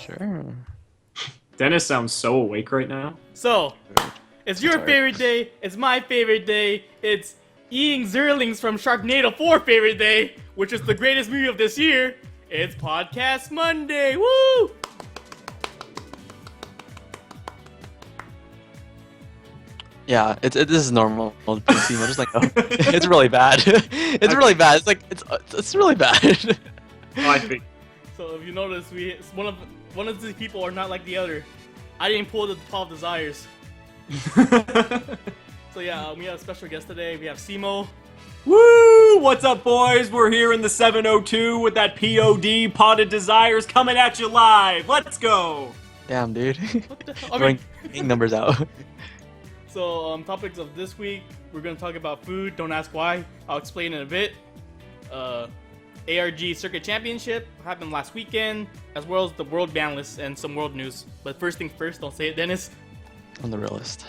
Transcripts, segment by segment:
Sure. Dennis sounds so awake right now. So, it's your favorite day. It's my favorite day. It's eating Zerlings from Sharknado 4 favorite day, which is the greatest movie of this year. It's Podcast Monday. Woo! Yeah, this is normal. Just like, oh, it's really bad. It's really bad. It's like it's really bad. I think. So if you notice, one of these people are not like the other. I didn't pull the Paw of Desires. So yeah, we have a special guest today. We have Cimoooooooo. Woo! What's up, boys? We're here in the 702 with that POD, Pod of Desires, coming at you live. Let's go! Damn, dude. What the hell? I mean, numbers out. So topics of this week, we're gonna talk about food. Don't ask why. I'll explain in a bit. ARG Circuit Championship happened last weekend, as well as the world ban list and some world news. But first thing first, don't say it, Dennis. On the realist.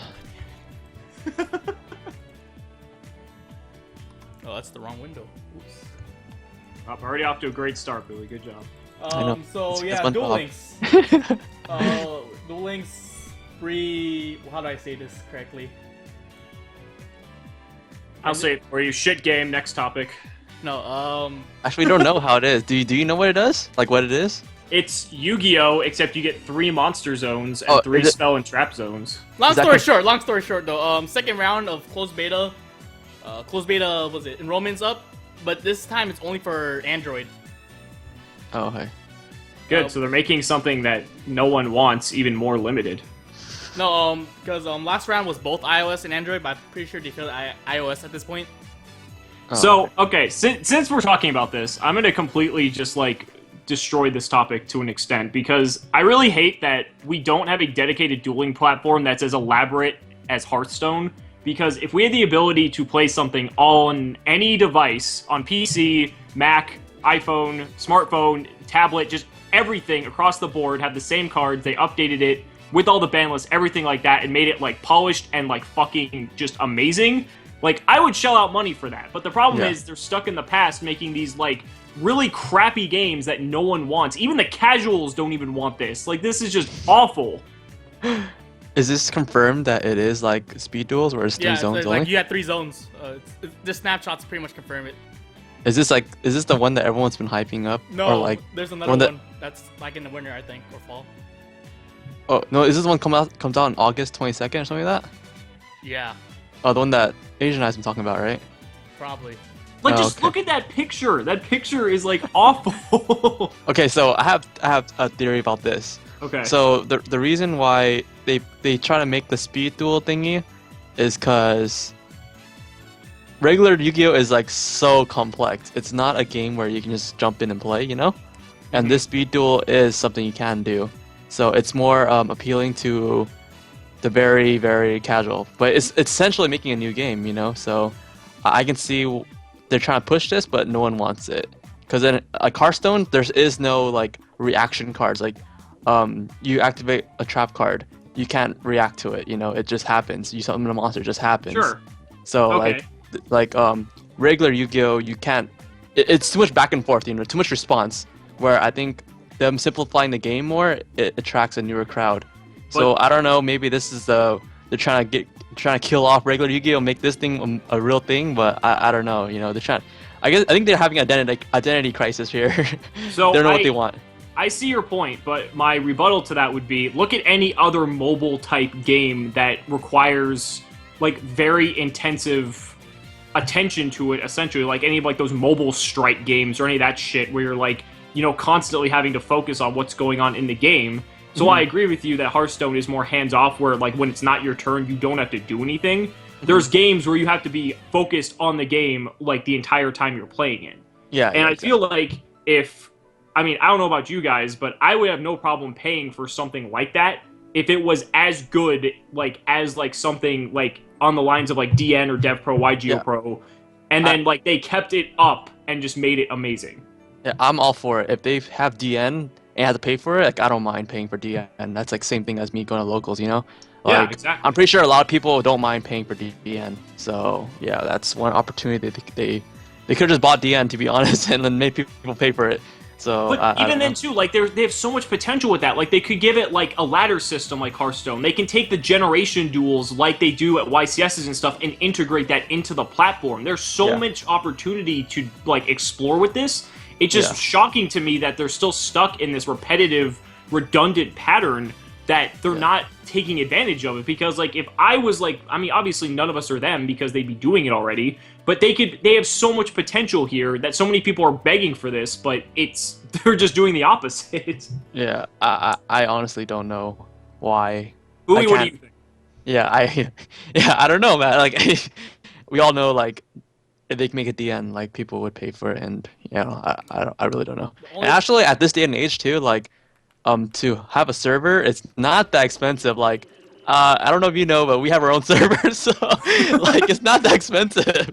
Oh, that's the wrong window. Oops. I'm already off to a great start, Billy. Good job. So yeah, fun Duel job. Links. Duel Links free. How do I say this correctly? I'll say it for you. Shit game. Next topic. No. Actually, we don't know how it is. Do you know what it does? Like what it is? It's Yu-Gi-Oh! Except you get 3 monster zones and 3 spell and trap zones. Long story short though, second round of closed beta. Was it? Enrollment's up, but this time it's only for Android. Oh, okay. Good, so they're making something that no one wants even more limited. No, because last round was both iOS and Android, but I'm pretty sure they killed iOS at this point. Oh, So, okay, since we're talking about this, I'm gonna completely just, like, destroy this topic to an extent, because I really hate that we don't have a dedicated dueling platform that's as elaborate as Hearthstone, because if we had the ability to play something on any device, on PC, Mac, iPhone, smartphone, tablet, just everything across the board, have the same cards, they updated it with all the ban lists, everything like that, and made it, like, polished and, like, fucking just amazing, like, I would shell out money for that. But the problem is they're stuck in the past making these, like, really crappy games that no one wants. Even the casuals don't even want this. Like, this is just awful. Is this confirmed that it is like speed duels or is 3 zones only? Like you had 3 zones. The snapshots pretty much confirm it. Is this the one that everyone's been hyping up? No, or like there's another one that's like in the winter, I think, or fall. Oh no, is this the one comes out on August 22nd or something like that? Yeah, Oh, the one that Asian Eye's been talking about, right? probably. Like, Oh, just okay. look at that picture. That picture is, like, awful. Okay, so I have a theory about this. Okay. So the reason why they try to make the speed duel thingy is because regular Yu-Gi-Oh is like so complex. It's not a game where you can just jump in and play, you know. And this speed duel is something you can do. So it's more appealing to the very, very casual. But it's essentially making a new game, you know. So I can see they're trying to push this, but no one wants it. Because in like Hearthstone, there is no like reaction cards. Like you activate a trap card, you can't react to it. You know, it just happens. You summon a monster, it just happens. Sure. So Okay. like regular Yu-Gi-Oh, you can't. It's too much back and forth. You know, too much response. Where I think them simplifying the game more, it attracts a newer crowd. So I don't know. Maybe this is they're trying to kill off regular Yu-Gi-Oh, make this thing a real thing. But I don't know. You know, they're trying. I think they're having identity crisis here. So they don't know what they want. I see your point, but my rebuttal to that would be, look at any other mobile-type game that requires, like, very intensive attention to it, essentially. Like, any of, like, those mobile strike games or any of that shit where you're, like, you know, constantly having to focus on what's going on in the game. So I agree with you that Hearthstone is more hands-off, where, like, when it's not your turn, you don't have to do anything. There's games where you have to be focused on the game, like, the entire time you're playing it. Yeah. And I feel like I don't know about you guys, but I would have no problem paying for something like that if it was as good, like, as, like, something, like, on the lines of, like, DN or DevPro, YGO Pro, and then, like, they kept it up and just made it amazing. Yeah, I'm all for it. If they have DN and have to pay for it, like, I don't mind paying for DN. That's, like, same thing as me going to locals, you know? Like, Yeah, exactly. I'm pretty sure a lot of people don't mind paying for DN. So, yeah, that's one opportunity they could have just bought DN, to be honest, and then made people pay for it. So, But I even don't then know. too, like they have so much potential with that. Like they could give it like a ladder system like Hearthstone. They can take the generation duels like they do at YCSs and stuff and integrate that into the platform. There's so Yeah. much opportunity to like explore with this. It's just Yeah. shocking to me that they're still stuck in this repetitive, redundant pattern that they're not taking advantage of it. Because like if I was like, I mean, obviously none of us are them because they'd be doing it already. But they have so much potential here that so many people are begging for this, but they're just doing the opposite. Yeah, I honestly don't know why. Louis, I what do can't- you think? Yeah, yeah, I don't know, man. Like, we all know, like, if they can make a DN, like, people would pay for it, and I really don't know. And only- actually, at this day and age, too, like, to have a server, it's not that expensive. Like, I don't know if you know, but we have our own server, so like, it's not that expensive.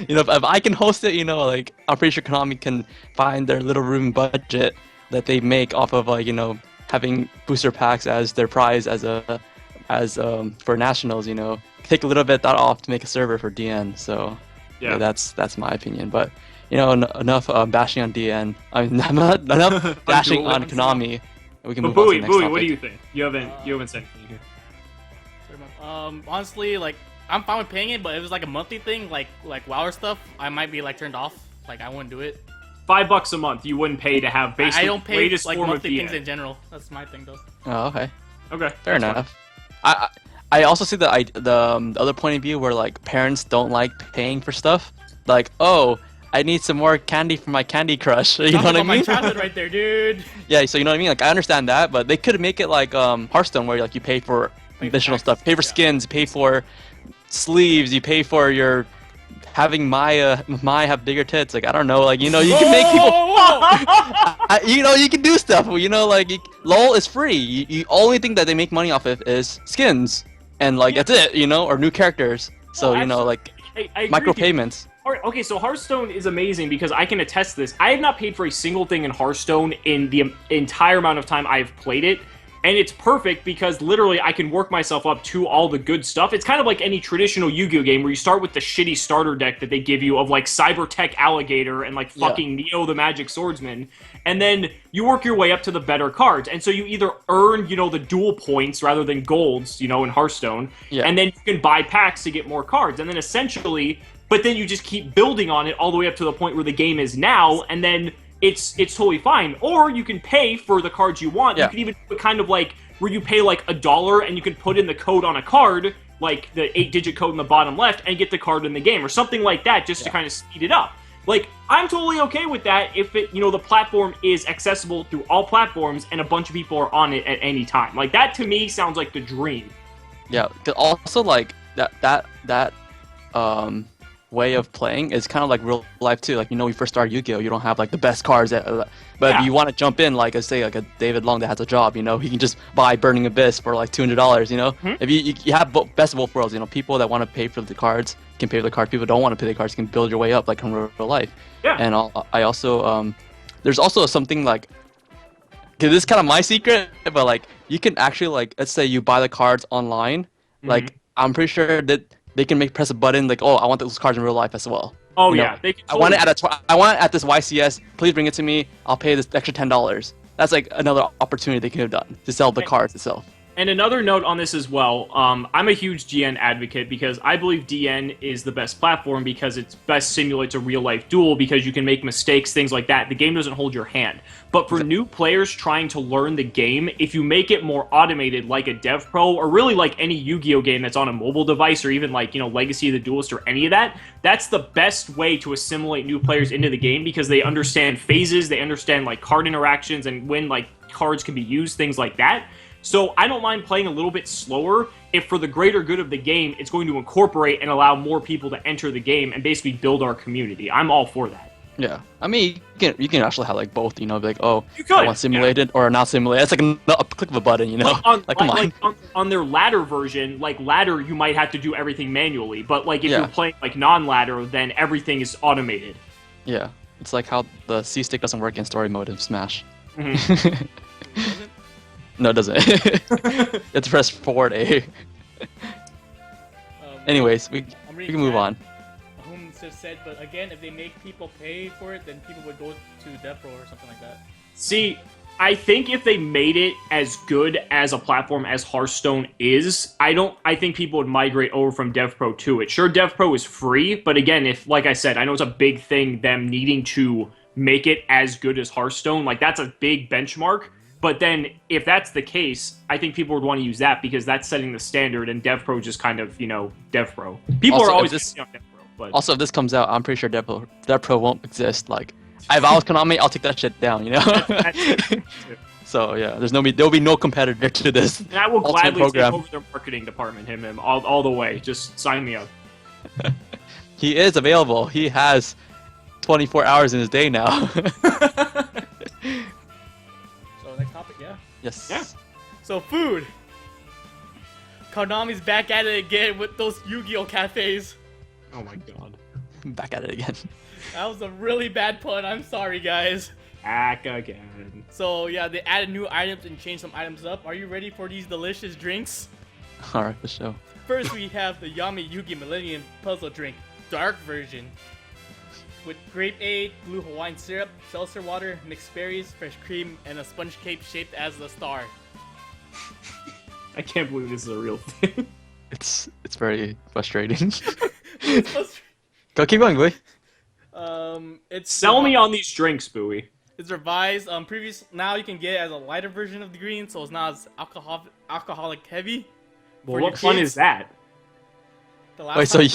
You know, if I can host it, you know, like, I'm pretty sure Konami can find their little room budget that they make off of, like, you know, having booster packs as their prize for nationals. You know, take a little bit that off to make a server for DN. So yeah, that's my opinion. But you know, enough bashing on DN. I mean, enough bashing on Konami. We can But move on to the Bowie, next topic. what do you think? You haven't said anything here. Honestly, like I'm fine with paying it, but if it was like a monthly thing, like WoW stuff, I might be like turned off. Like I wouldn't do it. $5 a month you wouldn't pay to have basically I don't the pay latest like form of monthly things DN. in general. That's my thing though. Oh, okay. Okay, Fair enough. I also see the other point of view where like parents don't like paying for stuff. Like, oh, I need some more candy for my Candy Crush. You know what I My mean? childhood right there, dude. Yeah, so you know what I mean? Like, I understand that, but they could make it like Hearthstone, where like you pay for additional packs, stuff, pay for yeah. skins, pay for sleeves, you pay for your having Maya have bigger tits. Like, I don't know, like, you know, you can make people. You know, you can do stuff. You know, like LOL is free. You only thing that they make money off of is skins, and like that's it. You know, or new characters. So you know, like I agree with you. micropayments. Alright, okay, so Hearthstone is amazing because I can attest to this. I have not paid for a single thing in Hearthstone in the entire amount of time I've played it. And it's perfect because literally I can work myself up to all the good stuff. It's kind of like any traditional Yu-Gi-Oh game where you start with the shitty starter deck that they give you of like Cybertech Alligator and like fucking Neo the Magic Swordsman. And then you work your way up to the better cards. And so you either earn, you know, the dual points rather than golds, you know, in Hearthstone. Yeah. And then you can buy packs to get more cards. And then essentially, but then you just keep building on it all the way up to the point where the game is now. And then it's totally fine. Or you can pay for the cards you want. Yeah. You can even do it kind of like where you pay like $1 and you can put in the code on a card, like the 8-digit code in the bottom left, and get the card in the game or something like that, just to kind of speed it up. Like, I'm totally okay with that if it, you know, the platform is accessible through all platforms and a bunch of people are on it at any time. Like, that to me sounds like the dream. Yeah. 'Cause also like that way of playing is kind of like real life too. Like, you know, when you first start Yu-Gi-Oh, you don't have like the best cards, but if you want to jump in, like, say like a David Long that has a job, you know, he can just buy Burning Abyss for like $200. You know, if you have best of both worlds, you know, people that want to pay for the cards can pay for the cards. People that don't want to pay the cards can build your way up like in real life. Yeah. And I also there's also something like, okay, this is kind of my secret, but like you can actually, like, let's say you buy the cards online, like I'm pretty sure that they can press a button like, oh, I want those cards in real life as well. Oh, You yeah. know, They can I want it totally- I want it at this YCS. Please bring it to me. I'll pay this extra $10. That's like another opportunity they could have done to sell the cards itself. And another note on this as well, I'm a huge DN advocate because I believe DN is the best platform because it's best simulates a real-life duel because you can make mistakes, things like that. The game doesn't hold your hand. But for new players trying to learn the game, if you make it more automated like a Dev Pro or really like any Yu-Gi-Oh game that's on a mobile device or even like, you know, Legacy of the Duelist or any of that, that's the best way to assimilate new players into the game because they understand phases, they understand like card interactions and when like cards can be used, things like that. So I don't mind playing a little bit slower if for the greater good of the game, it's going to incorporate and allow more people to enter the game and basically build our community. I'm all for that. Yeah, I mean, you can actually have like both, you know, like, oh, You could, I want simulated or not simulated. It's like a click of a button, you know. Come on. On their ladder version, like ladder, you might have to do everything manually. But like if Yeah. you're playing like non-ladder, then everything is automated. Yeah, it's like how the C stick doesn't work in story mode in Smash. No, it doesn't. You have to press forward A. Anyways, we can move on. Whom just said, but again, if they make people pay for it, then people would go to Dev Pro or something like that. See, I think if they made it as good as a platform as Hearthstone is, I think people would migrate over from DevPro to it. Sure, DevPro is free, but again, if, like I said, I know it's a big thing, them needing to make it as good as Hearthstone, like, that's a big benchmark. But then, if that's the case, I think people would want to use that because that's setting the standard, and DevPro just kind of, DevPro. People Also, are always if on DevPro, but... Also, if this comes out, I'm pretty sure DevPro won't exist. Like, if I was Konami, I'll take that shit down, So yeah, there'll be no competitor to this. And I will gladly program. take over their marketing department, him, all the way. Just sign me up. He is available. He has 24 hours in his day now. So next topic, yeah. Yes. Yeah. So food. Konami's back at it again with those Yu-Gi-Oh cafes. Oh my god. Back at it again. That was a really bad pun. I'm sorry, guys. Back again. So yeah, they added new items and changed some items up. Are you ready for these delicious drinks? All right, let's show. First, we have the Yami Yugi Millennium Puzzle Drink, dark version. With grapeade, blue Hawaiian syrup, seltzer water, mixed berries, fresh cream, and a sponge cake shaped as the star. I can't believe this is a real thing. It's very frustrating. It's supposed Go, keep going, boy. it's Sell me on these drinks, Bowie. It's revised. Now you can get it as a lighter version of the green, so it's not as alcoholic heavy. Well, For what your fun kids. is that? The last Wait, so time-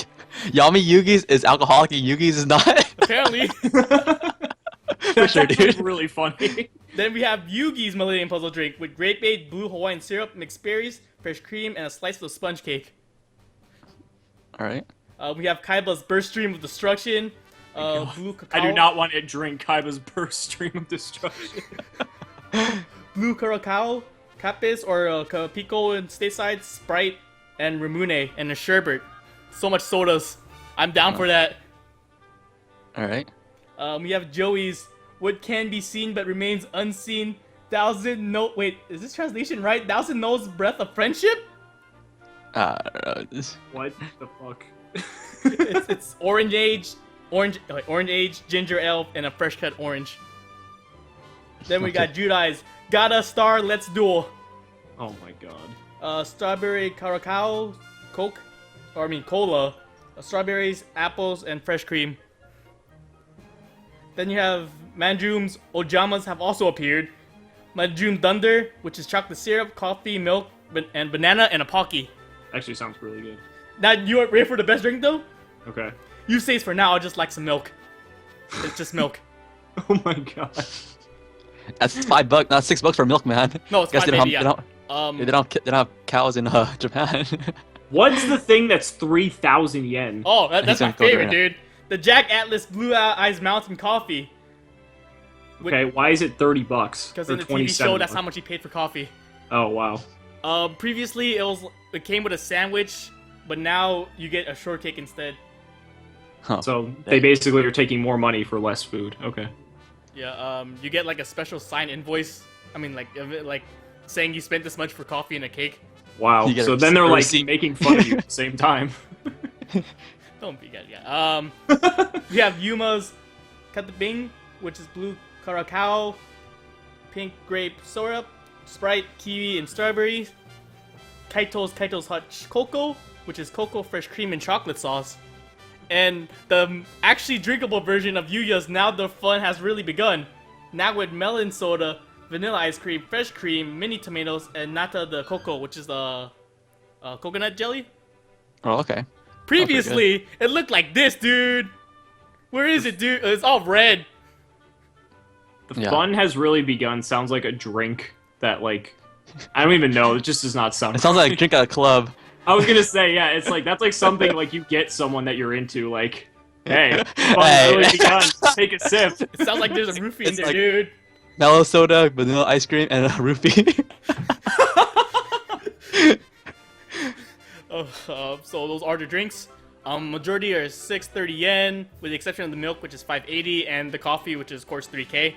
Yami Yugi's is alcoholic and Yugi's is not? apparently. For sure, That's dude. really funny. Then we have Yugi's Millennium Puzzle Drink with grapeade, blue Hawaiian syrup, mixed berries, fresh cream, and a slice of sponge cake. All right. We have Kaiba's Burst Stream of Destruction, blue cacao. I do not want to drink Kaiba's burst stream of destruction. Blue Curacao, Capis, or Capico and Stateside, Sprite, and Ramune, and a sherbet. So much sodas. I'm down for that. All right. We have Joey's What Can Be Seen But Remains Unseen. Wait, is this translation right? Thousand Knows Breath of Friendship? What the fuck? It's orange age, ginger ale, and a fresh cut orange. Then we got Judai's Got a Star, Let's Duel. Oh my god. Strawberry Curacao, Cola, strawberries, apples, and fresh cream. Then you have Manjum's Ojamas have also appeared. Manjum Thunder, which is chocolate syrup, coffee, milk, and banana, and a Pocky. Actually sounds really good. Now, you are ready for the best drink, though? Okay. You say for now, I'll just like some milk. It's just milk. Oh my god. That's $5, not $6 for milk, man. No, it's Guess fine, they don't, baby, they yeah. don't have cows in Japan. What's the thing that's 3,000 yen? Oh, that's He's my gonna go there favorite, now. dude. The Jack Atlas Blue Eyes Mountain Coffee. Okay, why is it $30? Because Or in the TV show, that's $27? how much he paid for coffee. Oh wow. Previously, it came with a sandwich, but now you get a shortcake instead. Huh. So they basically are taking more money for less food. Okay. Yeah, you get like a special signed invoice. I mean, like saying you spent this much for coffee and a cake. Wow. You get So a then they're like receipt. making fun of you at the same time. Don't be good, yeah. We have Yuma's Katabing, which is blue Curacao, pink grape syrup, Sprite, kiwi, and strawberries. Kaito's Hot Cocoa, which is cocoa, fresh cream, and chocolate sauce. And the actually drinkable version of Yuya's Now the Fun Has Really Begun. Now with melon soda, vanilla ice cream, fresh cream, mini tomatoes, and nata de coco, which is the coconut jelly. Oh, okay. Previously, it looked like this, dude. Where is it, dude? It's all red. The Yeah. fun has really begun. Sounds like a drink that like I don't even know. It just does not sound. It sounds like a right. drink at a club. I was gonna say yeah. It's like that's like something like you get someone that you're into. Like hey, fun Hey. really begun. Take a sip. It sounds like there's a roofie in It's there, like- dude. Mellow soda, vanilla ice cream, and a roofie. So those are the drinks. Majority are 630 yen, with the exception of the milk, which is 580, and the coffee, which is of course 3K.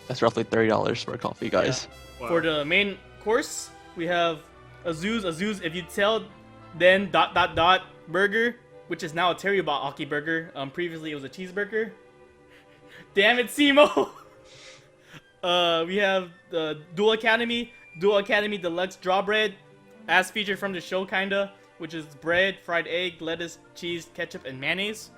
That's roughly $30 for a coffee, guys. Wow. For the main course, we have Azu's. If you tell, then ... burger, which is now a teriyaki burger. Previously it was a cheeseburger. Damn it, Simo! We have the Dual Academy Deluxe Draw Bread, as featured from the show kinda, which is bread, fried egg, lettuce, cheese, ketchup, and mayonnaise.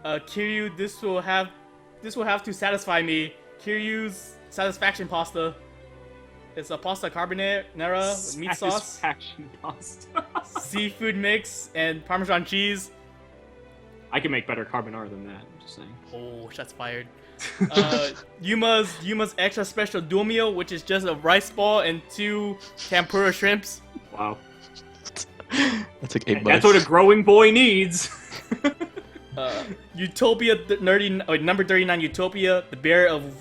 Kiryu, this will have to satisfy me. Kiryu's Satisfaction Pasta. It's a pasta carbonara with meat sauce, Satisfaction pasta. seafood mix, and Parmesan cheese. I can make better carbonara than that. I'm just saying. Oh, shots fired. Yuma's extra special dual meal, which is just a rice ball and 2 tempura shrimps. Wow. That's like $8. That's what a growing boy needs. Utopia number 39 Utopia, the bear of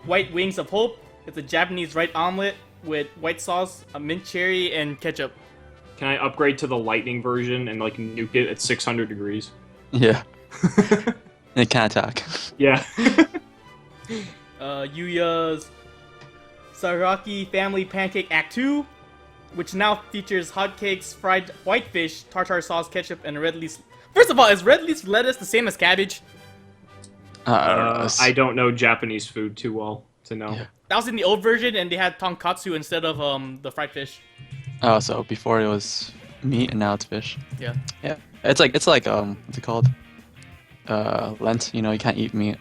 white wings of hope. It's a Japanese white omelet with white sauce, a mint cherry, and ketchup. Can I upgrade to the lightning version and like nuke it at 600 degrees? Yeah. It can attack. Yeah. Yuya's Saraki Family Pancake Act 2, which now features hotcakes, fried whitefish, tartar sauce, ketchup, and red leaf. First of all, is red leaf lettuce the same as cabbage? I don't know Japanese food too well to know. Yeah. That was in the old version, and they had tonkatsu instead of the fried fish. Oh, so before it was meat and now it's fish. Yeah. Yeah. It's like what's it called? Lent. You know, you can't eat meat.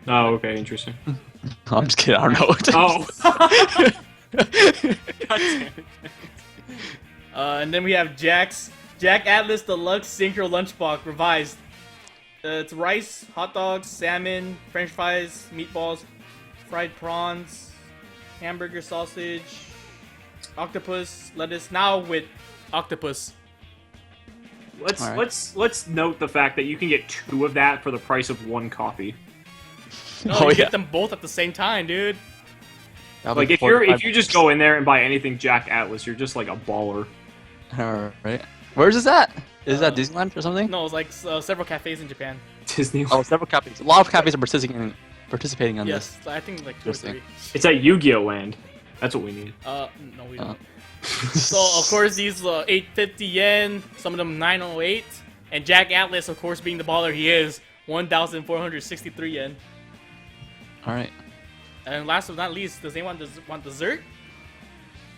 Oh, okay, interesting. Oh, I'm just kidding. I don't know. Oh. God damn it. And then we have Jack Atlas Deluxe Synchro Lunchbox revised. It's rice, hot dogs, salmon, French fries, meatballs, fried prawns, hamburger sausage, octopus, lettuce. Now with octopus. Let's note the fact that you can get 2 of that for the price of 1 coffee. No, Oh, you yeah. get them both at the same time, dude. That'll Like be if you 45 just go in there and buy anything Jack Atlas, you're just like a baller. Alright. Where's this at? Is that Disneyland or something? No, it's like several cafes in Japan. Disney. Oh, several cafes. A lot of cafes are participating on Yes, this. I think like 2 or 3. It's at Yu-Gi-Oh Land. That's what we need. No, we don't. So of course these 850 yen, some of them 908, and Jack Atlas, of course, being the baller he is, 1,463 yen. All right. And last but not least, does anyone want dessert?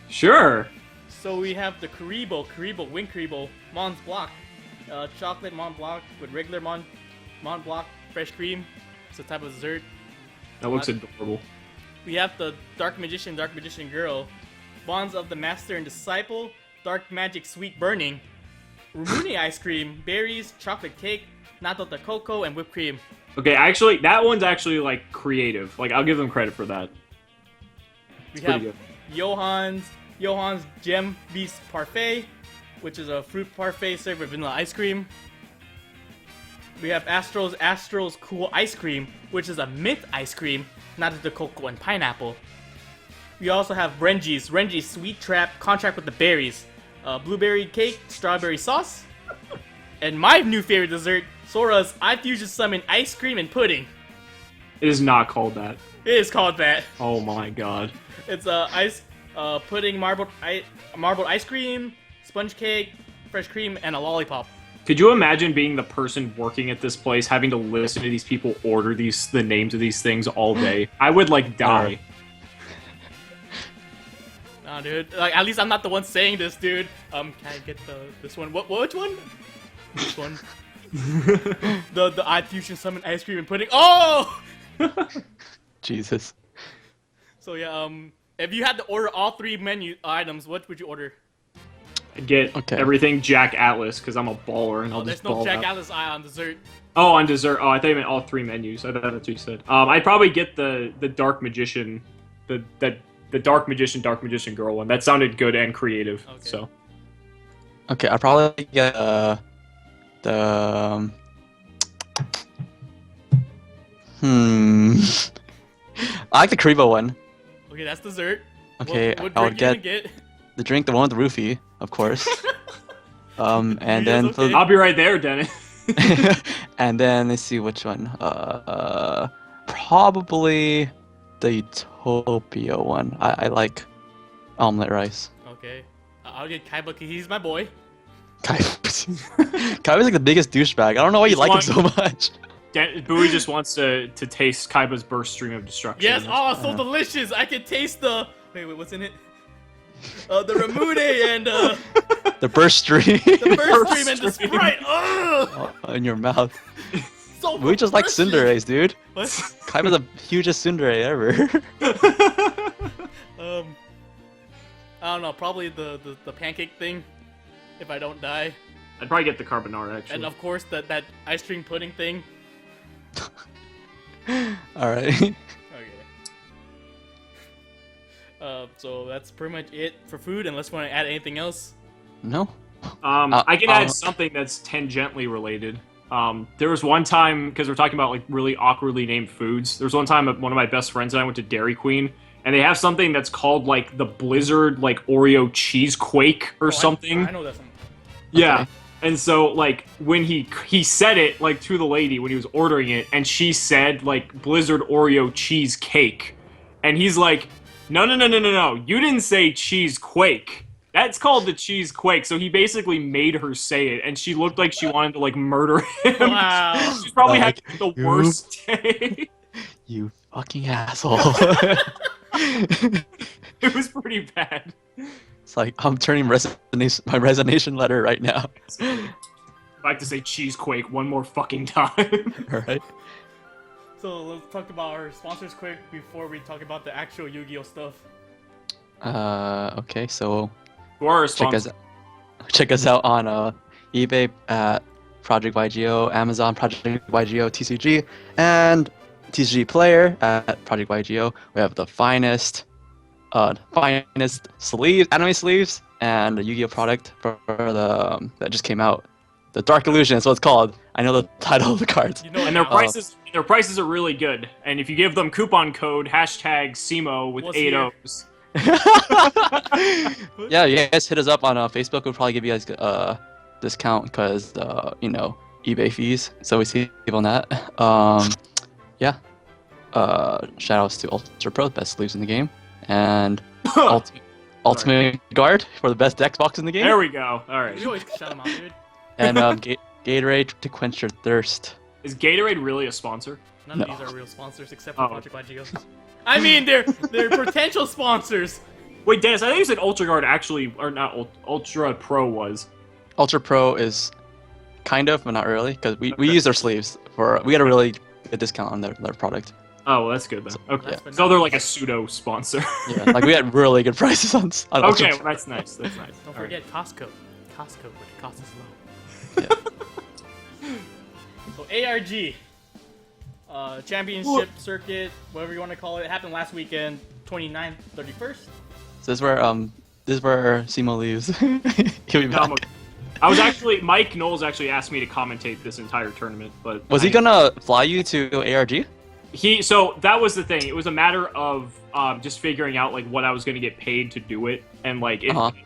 Sure. So we have the Karibo Wing Karibo Mont Blanc, chocolate Mont Blanc with regular Mont Blanc fresh cream. It's a type of dessert. That looks adorable. We have the Dark Magician Girl, Bonds of the Master and Disciple, Dark Magic Sweet Burning, Rumuni ice cream, berries, chocolate cake, natto de coco, and whipped cream. Okay, actually, that one's actually like creative. Like I'll give them credit for that. We Pretty have good. Johan's Gem Beast Parfait, which is a fruit parfait served with vanilla ice cream. We have Astro's Cool Ice Cream, which is a mint ice cream, natto de coco and pineapple. We also have Renji's Sweet Trap Contract with the Berries, blueberry cake, strawberry sauce, and my new favorite dessert, Sora's iFusion Summon Ice Cream and Pudding. It is not called that. It is called that. Oh my god. It's pudding, marbled ice cream, sponge cake, fresh cream, and a lollipop. Could you imagine being the person working at this place, having to listen to these people order the names of these things all day? I would like die. Nah, dude. Like, at least I'm not the one saying this, dude. Can I get this one? Which one? This one. the iFusion Summon Ice Cream and Pudding. Oh! Jesus. So yeah, if you had to order all 3 menu items, what would you order? I'd get everything Jack Atlas because I'm a baller and I'll There's just no ball Jack out. Atlas eye on dessert. Oh, on dessert. Oh, I thought you meant all 3 menus. I thought that's what you said. I'd probably get the Dark Magician, the Dark Magician Girl one. That sounded good and creative. Okay. So. Okay, I'll probably get the I like the Karibo one. Okay, that's dessert. Okay, what I would drink you get gonna the drink, the one with the roofie, of course. And Yes, then okay. I'll be right there, Dennis. and then let's see which one. Probably the Utopia one. I like omelet rice. Okay. I'll get Kaiba. He's my boy. Kaiba's like the biggest douchebag. I don't know why you He's like one- him so much. Bowie just wants to taste Kaiba's burst stream of destruction. Yes, oh, so delicious! I can taste the... Wait, what's in it? The Ramune and, The burst stream. The burst stream and the Sprite! Ugh! In your mouth. So We just like delicious. tsunderes, dude. What? Kaiba's the hugest tsundere ever. I don't know, probably the pancake thing, if I don't die. I'd probably get the carbonara, actually. And of course, that ice cream pudding thing. Alright. Okay. So that's pretty much it for food, unless you want to add anything else. No? I can add something that's tangentially related. There was one time, because we're talking about like really awkwardly named foods, there was one time one of my best friends and I went to Dairy Queen, and they have something that's called like the Blizzard like Oreo cheese quake or something. I know that's something. Yeah. Okay. And so like when he said it like to the lady when he was ordering it, and she said like Blizzard Oreo cheese cake, and he's like, no, you didn't say cheese quake. That's called the cheese quake. So he basically made her say it, and she looked like she wanted to like murder him. Wow. She's probably Like, had the worst day. You fucking asshole. It was pretty bad. It's like, I'm turning my resignation letter right now. I'd like to say cheese quake one more fucking time. Alright. So let's talk about our sponsors quick before we talk about the actual Yu-Gi-Oh stuff. Okay, so Who are our check sponsors? check us out on eBay at Project YGO, Amazon Project YGO TCG, and TCG Player at Project YGO. We have the finest sleeves, anime sleeves, and a Yu-Gi-Oh product for the that just came out. The Dark Illusion is what it's called. I know the title of the cards. You know, And their prices are really good. And if you give them coupon code #CIMO with What's 8 here? O's. Yeah, you guys hit us up on Facebook. We'll probably give you guys a discount because eBay fees. So we see on that. Yeah. Shout outs to Ultra Pro, best sleeves in the game, and Ultimate Guard for the best deck box in the game. There we go. All right. you always shout them out, dude. And Gatorade to quench your thirst. Is Gatorade really a sponsor? None of No. these are real sponsors except for Oh. Project YGO. I mean, they're potential sponsors. Wait, Dennis, I think you said Ultra Guard actually, or not Ultra Pro was. Ultra Pro is kind of, but not really, because we use their sleeves we got a really good discount on their product. Oh, well, that's good then. Okay. Last but So not they're like a least- pseudo sponsor. Yeah, like we had really good prices on Ultra Okay, Pro. well, that's nice. That's nice. Don't All right. forget Costco. Costco, where the cost is low. Yeah. So ARG, Championship Circuit, whatever you want to call it, happened last weekend, 29th, 31st. So this is where Simo leaves. He'll be back. I was actually Mike Knowles actually asked me to commentate this entire tournament, but Was he gonna fly you to ARG? So that was the thing. It was a matter of just figuring out like what I was going to get paid to do it, and like,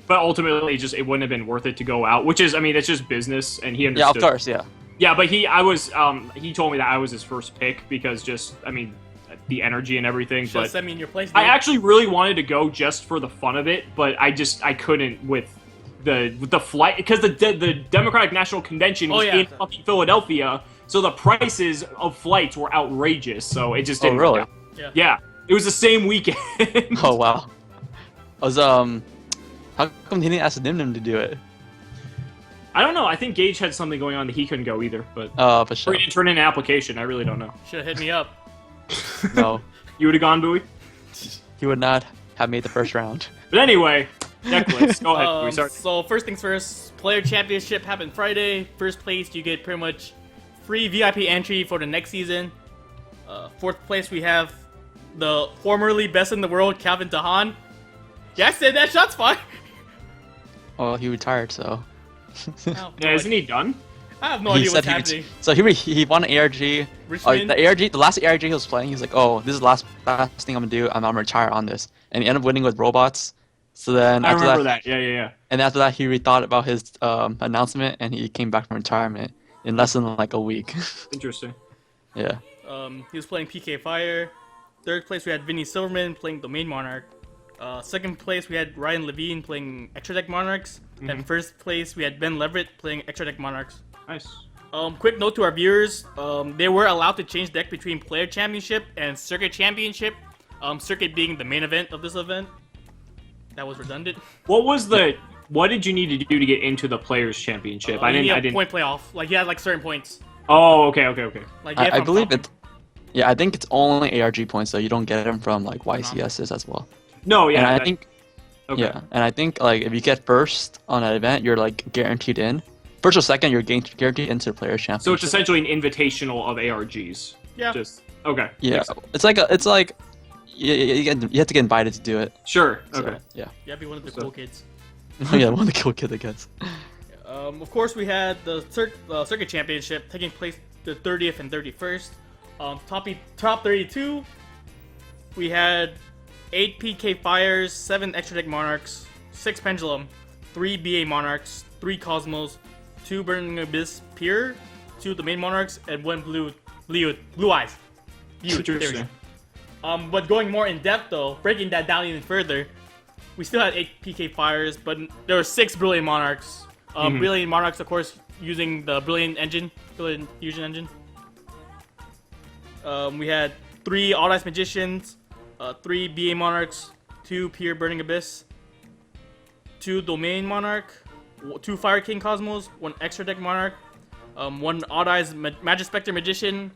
but ultimately, it wouldn't have been worth it to go out. Which is, I mean, it's just business, and he understood. Yeah, of course, yeah. Yeah, but he told me that I was his first pick because the energy and everything. Should have But sent me in your place. I dude. actually really wanted to go just for the fun of it, but I couldn't with the flight because the Democratic National Convention was in fucking Philadelphia. So the prices of flights were outrageous, so it just didn't really? work out. Yeah, it was the same weekend. Oh wow. I was how come he didn't ask Nimnim to do it? I don't know. I think Gage had something going on that he couldn't go either, but For or sure. he didn't turn in an application. I really don't know. Should have hit me up. No, You would have gone, Bowie? he would not have made the first round. But anyway, Necklace, go ahead, Bowie. Sorry. So first things first, Player Championship happened Friday. First place, you get pretty much free VIP entry for the next season. Fourth place, we have the formerly best in the world, Calvin Tahan. Yeah, I said that. Shots fired. Well, he retired, so. Yeah, isn't he done? I have no idea what's he happening. So he won ARG. Richmond? The last ARG he was playing, he was like, "Oh, this is the last thing I'm gonna do. I'm gonna retire on this." And he ended up winning with robots. So then I after remember that. Yeah. And after that, he rethought about his announcement, and he came back from retirement in less than like a week. Interesting. Yeah. He was playing PK Fire. Third place, we had Vinny Silverman playing Domain Monarch. Second place, we had Ryan Levine playing Extra Deck Monarchs. And first place, we had Ben Leverett playing Extra Deck Monarchs. Nice. Quick note to our viewers, they were allowed to change deck between Player Championship and Circuit Championship. Circuit being the main event of this event. That was redundant. What did you need to do to get into the Players Championship? I didn't. Point playoff. Like he had like certain points. Oh, okay. Like I believe it. Yeah, I think it's only ARG points, so you don't get them from like YCSs as well. No, yeah. And I think. Okay. Yeah, and I think like if you get first on an event, you're like guaranteed in. First or second, you're guaranteed into the Players Championship. So it's essentially an invitational of ARGs. Yeah. Okay. Yeah, it's like you have to get invited to do it. Sure. So, okay. Yeah. Yeah, be one of the cool kids. Yeah, one of the cool kids, I guess. Of course, we had the Circuit Championship taking place the 30th and 31st. Top 32, we had 8 PK Fires, 7 Extra Deck Monarchs, 6 Pendulum, 3 BA Monarchs, 3 Cosmos, 2 Burning Abyss Pure, 2 the main Monarchs, and 1 Blue Eyes. Interesting. But going more in depth though, breaking that down even further, we still had 8 PK Fires, but there were 6 Brilliant Monarchs. Brilliant Monarchs, of course, using the Brilliant Fusion Engine. We had 3 All Ice Magicians, 3 BA Monarchs, 2 Pure Burning Abyss, 2 Domain Monarch, 2 Fire King Cosmos, 1 Extra Deck Monarch, 1 Odd Eyes Magic Spectre Magician.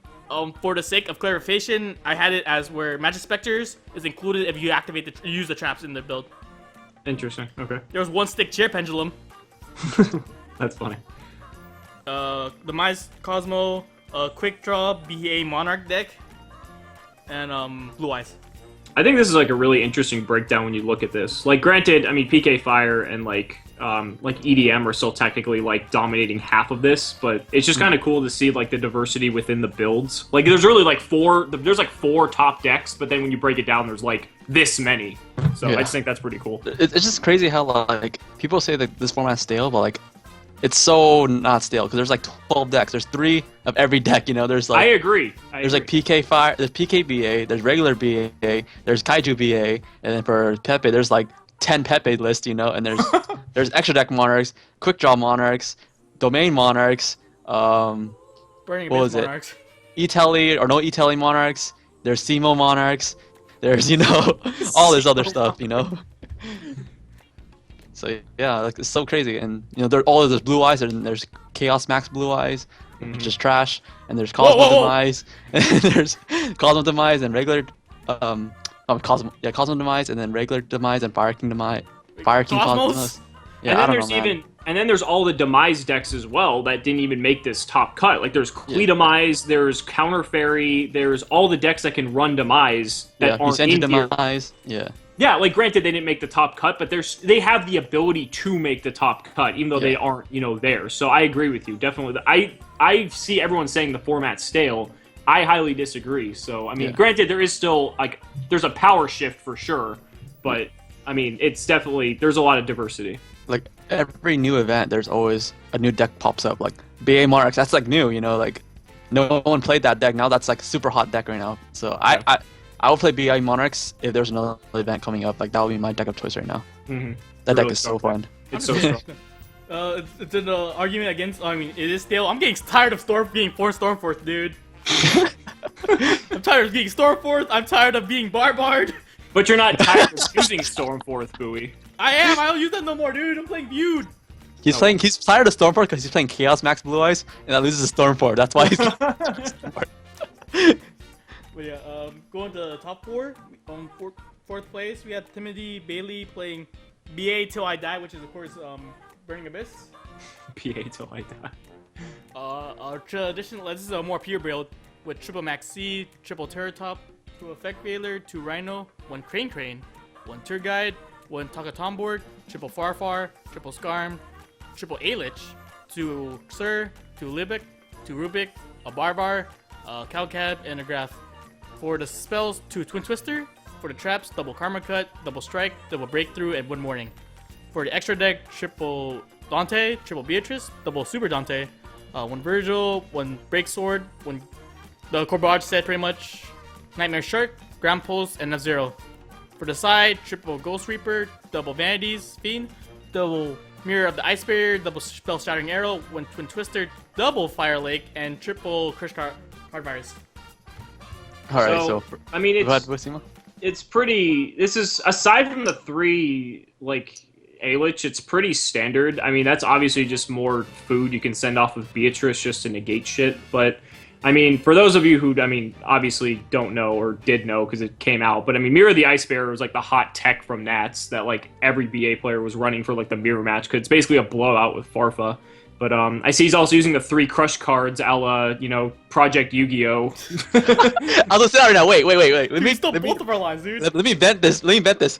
For the sake of clarification, I had it as where Magic Spectres is included if you use the traps in the build. Interesting. Okay. There was 1 Stick Chair Pendulum. That's funny. Demise Cosmo, Quick Draw BA Monarch deck, and Blue Eyes. I think this is like a really interesting breakdown when you look at this. Like, granted, I mean, PK Fire and like EDM are still technically like dominating half of this, but it's just kind of cool to see like the diversity within the builds. Like, there's really like four top decks, but then when you break it down, there's like this many. So I just think that's pretty cool. It's just crazy how like people say that this format's stale, but like it's so not stale because there's like 12 decks. There's 3 of every deck. You know, there's like I agree. There's like PK Fire, there's PK BA, there's regular BA, there's Kaiju BA, and then for Pepe there's like 10 Pepe list. You know, and there's Extra Deck Monarchs, Quick Draw Monarchs, Domain Monarchs. Burning Abyss Monarchs. E-Tele or no E-Tele Monarchs. There's Cimoooooooo Monarchs. There's all this other stuff. So yeah, like it's so crazy, and there's there's Blue Eyes, and there's Chaos Max Blue Eyes, which is trash, and there's Cosmo Demise, and there's Cosmo Demise and regular, Cosmo Demise, and then regular Demise and Fire King Demise, Fire King Cosmos. Yeah, and then there's all the Demise decks as well that didn't even make this top cut. Like there's Demise, there's Counter Fairy, there's all the decks that can run Demise that aren't in Demise. Yeah. Yeah, like granted they didn't make the top cut, but they have the ability to make the top cut, even though they aren't, there. So I agree with you, definitely. I see everyone saying the format's stale. I highly disagree. So I mean, granted there is still there's a power shift for sure, but I mean it's definitely there's a lot of diversity. Like every new event, there's always a new deck pops up. Like BA Monarchs, that's like new, like no one played that deck. Now that's like a super hot deck right now. So I will play BI Monarchs if there's another event coming up. Like that would be my deck of choice right now. That deck is so fun. It's so strong. It's an argument against. I mean, it is stale. I'm getting tired of being Stormforth, dude. I'm tired of being Stormforth. I'm tired of being Barbarred. But you're not tired of using Stormforth, Bowie. I am. I don't use that no more, dude. I'm playing Feud. He's tired of Stormforth because he's playing Chaos Max Blue Eyes, and that loses to Stormforth. That's why he's. But yeah, going to the top 4. On fourth place, we have Timothy Bailey playing BA Till I Die, which is of course Burning Abyss. BA Till I Die. Our traditional, this is a more pure build with triple Max C, triple Terratop, 2 Effect Veiler, 2 Rhino, 1 Crane, 1 Tour Guide, 1 Takaton board, triple Farfar, triple Skarm, triple Alich, 2 Sir, 2 Libic, 2 Rubik, a Barbar, a Calcab, and a Graph. For the spells, 2 Twin Twister. For the traps, double Karma Cut, double Strike, double Breakthrough, and 1 Warning. For the extra deck, triple Dante, triple Beatrice, double Super Dante, 1 Virgil, 1 Break Sword, 1 the Corbage set pretty much, Nightmare Shark, Ground Pulse, and F-Zero. For the side, triple Ghost Reaper, double Vanities, Fiend, double Mirror of the Ice Barrier, double Spell Shattering Arrow, one Twin Twister, double Fire Lake, and triple Crush Card Virus. Alright, so I mean, go ahead, Wisima. it's pretty. This is aside from the 3 like A-Lich, it's pretty standard. I mean, that's obviously just more food you can send off of Beatrice just to negate shit. But I mean, for those of you who obviously don't know or did know because it came out, but I mean, Mirror of the Ice Bearer was like the hot tech from Nats that like every BA player was running for like the mirror match because it's basically a blowout with Farfa. But I see he's also using the 3 crush cards, a la, Project Yu-Gi-Oh. I'll just say right now. Wait. Let Dude, me we stole both of our lines, dude. Let me vent this.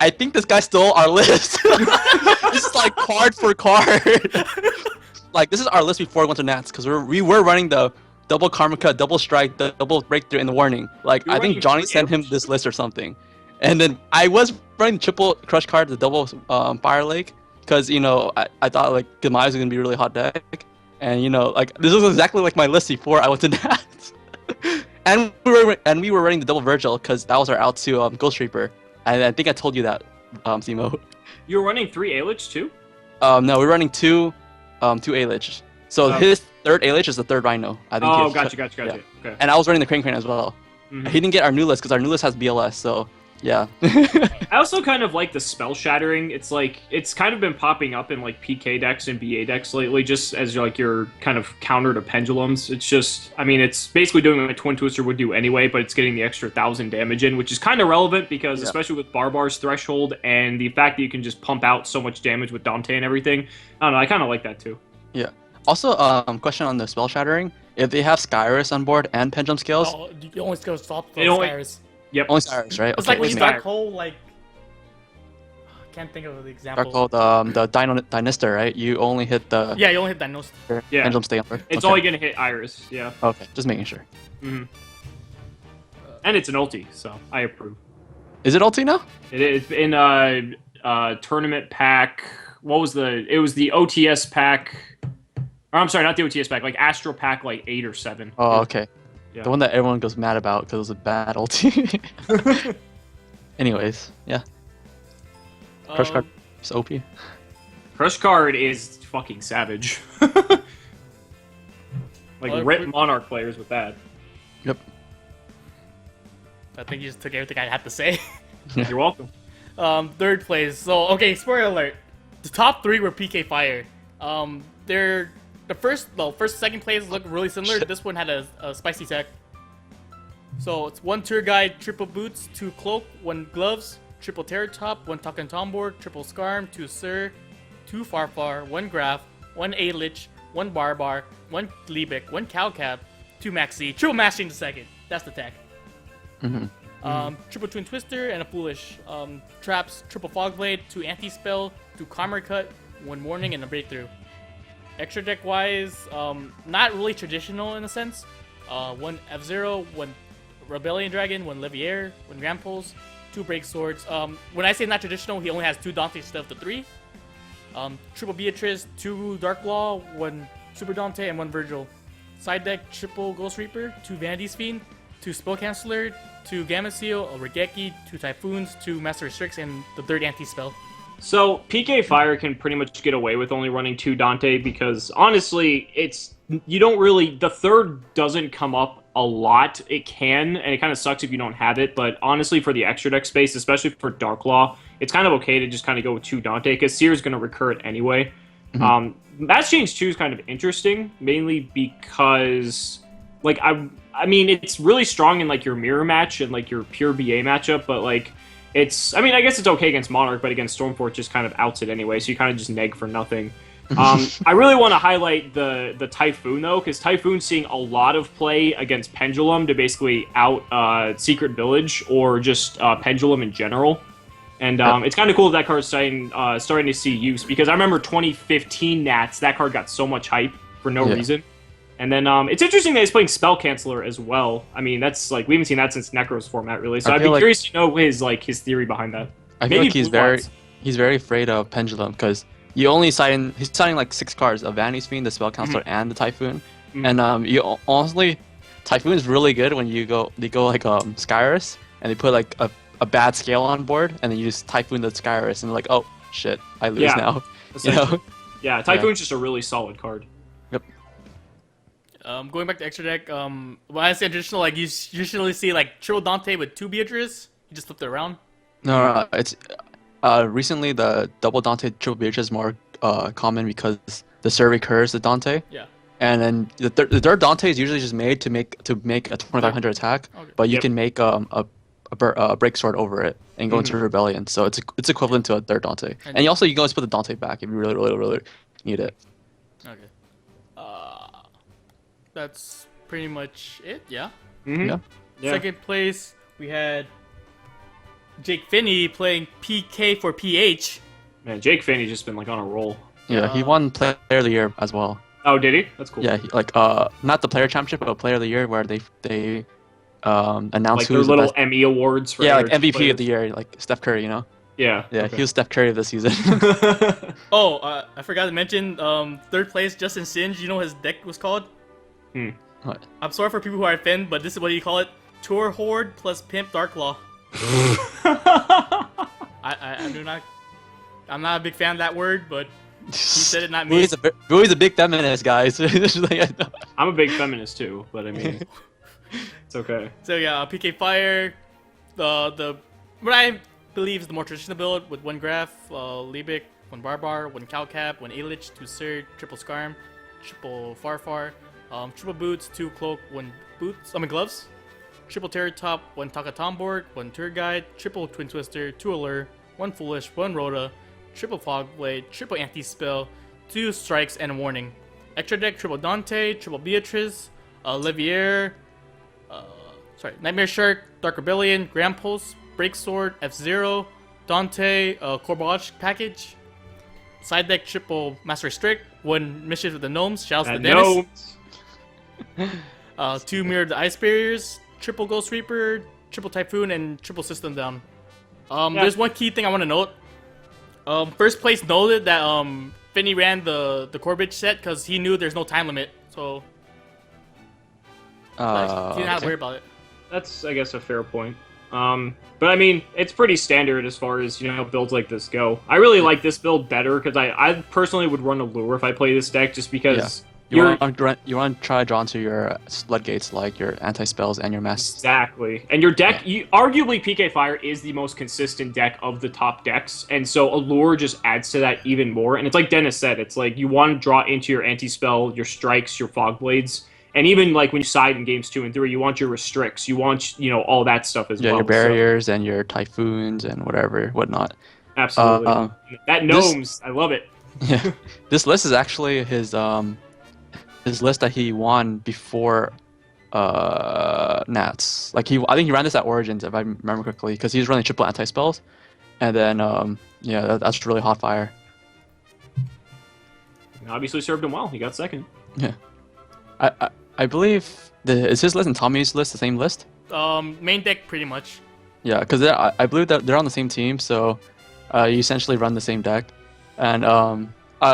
I think this guy stole our list. This is like card for card. Like this is our list before we went to Nats because we were running the double Karma Cut, double Strike, double Breakthrough in the warning. Like I think Johnny sent him this list or something. And then I was running triple Crush card, the double Fire Lake. Because, I thought, like, Demise was going to be a really hot deck. And, like, this was exactly like my list before I went to Nats. and we were running the double Virgil because that was our out to Ghost Reaper. And I think I told you that, Simo. You were running 3 A-Lich too? No, we were running two A-Lich. So his third A-Lich is the third Rhino. I think. Oh, gotcha. Yeah. Okay. And I was running the Crane as well. Mm-hmm. He didn't get our new list because our new list has BLS, so... Yeah. I also kind of like the spell shattering. It's like it's kind of been popping up in like PK decks and BA decks lately, just as like your kind of counter to pendulums. It's just, I mean, it's basically doing what a Twin Twister would do anyway, but it's getting the extra 1,000 damage in, which is kind of relevant because especially with Barbar's threshold and the fact that you can just pump out so much damage with Dante and everything. I don't know. I kind of like that too. Yeah. Also, question on the spell shattering: if they have Skyrus on board and pendulum scales, you only go stop the Skyrus. Yep. Only Skyrus, right? It's like when you Dark Hole, like... I can't think of the example. Dark Hole, the Dinoster, right? You only hit the... Yeah, you only hit Dinoster. Yeah. Pendulum stay on board. It's only going to hit Iris, yeah. Okay, just making sure. Mm-hmm. And it's an ulti, so I approve. Is it ulti now? It is in tournament pack... What was the... It was the OTS pack... Or I'm sorry, not the OTS pack, like Astral pack like 8 or 7. Oh, okay. Yeah. The one that everyone goes mad about because it was a bad ulti. Anyways, yeah. Crush card is OP. Crush card is fucking savage. Like rip Monarch players with that. Yep. I think you just took everything I had to say. You're welcome. Third place. So okay, spoiler alert. The top 3 were PK Fire. They're the first, second place look really similar. This one had a spicy tech. So it's 1 Tour Guide, triple boots, 2 cloak, 1 gloves, triple terror top, 1 Talking Tom board, triple scarm, 2 Sir, 2 Farfar, 1 Graph, 1 A-Lich, 1 Barbar, 1 Gleebic, 1 Cowcap, 2 Maxi, triple Mashing the second. That's the tech. Triple Twin Twister and a Foolish. Traps, triple Fog Blade, 2 Anti-Spell, 2 Karma Cut, 1 Warning, and a Breakthrough. Extra deck wise, not really traditional in a sense. 1 F-Zero, 1 Rebellion Dragon, 1 Leviair, 1 Gramples, 2 Break Swords. When I say not traditional, he only has 2 Dante instead of the 3. Triple Beatrice, 2 Dark Law, 1 Super Dante, and 1 Virgil. Side deck, triple Ghost Reaper, 2 Vanity's Fiend, 2 Spell Canceller, 2 Gamma Seal, a Regeki, 2 Typhoons, 2 Master Restricts, and the 3rd Anti-Spell. So PK Fire can pretty much get away with only running 2 Dante because honestly, the 3rd doesn't come up a lot. It can, and it kind of sucks if you don't have it, but honestly for the extra deck space, especially for Dark Law, it's kind of okay to just kind of go with 2 Dante because Seer's going to recur it anyway. Match Change 2 is kind of interesting, mainly because like I mean it's really strong in like your mirror match and like your pure BA matchup, but like I guess it's okay against Monarch, but against Stormforge just kind of outs it anyway, so you kind of just neg for nothing. I really want to highlight the Typhoon, though, because Typhoon's seeing a lot of play against Pendulum to basically out Secret Village or just Pendulum in general. And it's kind of cool that card's starting to see use, because I remember 2015 Nats, that card got so much hype for no reason. And then it's interesting that he's playing Spell Canceller as well. I mean, that's like we haven't seen that since Necro's format, really. So I'd be curious to know his theory behind that. I feel like he's very afraid of Pendulum because he's signing like 6 cards: a Vanity's Fiend, the Spell Canceller, and the Typhoon. And honestly, Typhoon is really good when they go like Skyrus and they put like a bad scale on board, and then you just Typhoon the Skyrus, and like, oh shit, I lose now. You Yeah, Typhoon's just a really solid card. Yep. Going back to extra deck, when I say traditional, like you usually see like Triple Dante with 2 Beatrice. You just flip it around. No, it's recently the double Dante triple Beatrice is more common because the survey curves the Dante. Yeah. And then the third Dante is usually just made to make a 2500 attack, Okay. but you can make a break sword over it and go into rebellion. So it's equivalent to a third Dante. And you can always put the Dante back if you really need it. Okay. That's pretty much it. Yeah. Yeah. Second place, we had Jake Finney playing PK for PH. Man, Jake Finney's just been like on a roll. Yeah, he won Player of the Year as well. Oh, did he? That's cool. Yeah, not the Player Championship, but Player of the Year, where they announce like their who's little the best. Emmy awards for Yeah, like energy MVP players. of the year, like Steph Curry, you know? Yeah. Yeah, okay. he was Steph Curry of the season. I forgot to mention, third place, Justin Singe, you know what his deck was called? What? I'm sorry for people who are offended, but this is what you call it. Tour Horde plus Pimp Darklaw. I'm not a big fan of that word, but he said it, not me. Bowie's a big feminist, guys. I'm a big feminist too, but I mean, it's okay. So yeah, PK Fire, the what I believe is the more traditional build with 1 Graph, Liebig, 1 Barbar, 1 Cowcap, 1 Ailich, 2 Surge, triple Skarm, triple Farfar, triple Boots, 2 Cloak, 1 Gloves, triple Terror Top, 1 Taka Tomborg, 1 Tour Guide, triple Twin Twister, 2 Allure, 1 Foolish, 1 Rhoda, triple Fog Blade, triple Anti-Spell, 2 Strikes, and a Warning. Extra deck, triple Dante, triple Beatrice, Livier, Nightmare Shark, Dark Rebellion, Grand Pulse, Break Sword, F-Zero, Dante, Corboch package. Side deck, triple Master Strict, 1 Mischief with the Gnomes, shouts to Dennis. 2 Mirror the Ice Barriers, triple Ghost Reaper, triple Typhoon, and triple System Down. There's one key thing I want to note. First place noted that Finney ran the Corbett set because he knew there's no time limit, so he didn't have to worry about it. That's, I guess, a fair point. But I mean, it's pretty standard as far as, builds like this go. I really like this build better because I personally would run Allure if I play this deck just because you want to try to draw into your floodgates, like your anti-spells and your mass. Exactly. And your deck, arguably PK Fire is the most consistent deck of the top decks, and so Allure just adds to that even more. And it's like Dennis said, it's like you want to draw into your anti-spell, your strikes, your fog blades. And even like when you side in games 2 and 3, you want your restricts, you want all that stuff as well. Yeah, your barriers and your typhoons and whatnot. Absolutely. That gnomes, I love it. Yeah, this list is actually his list that he won before Nats. Like I think he ran this at Origins if I remember correctly, because he was running triple anti spells, and then that's really hot fire. Obviously served him well. He got second. Yeah, I believe is his list and Tommy's list the same list? Main deck pretty much. Yeah, because I believe that they're on the same team, so you essentially run the same deck. And I'll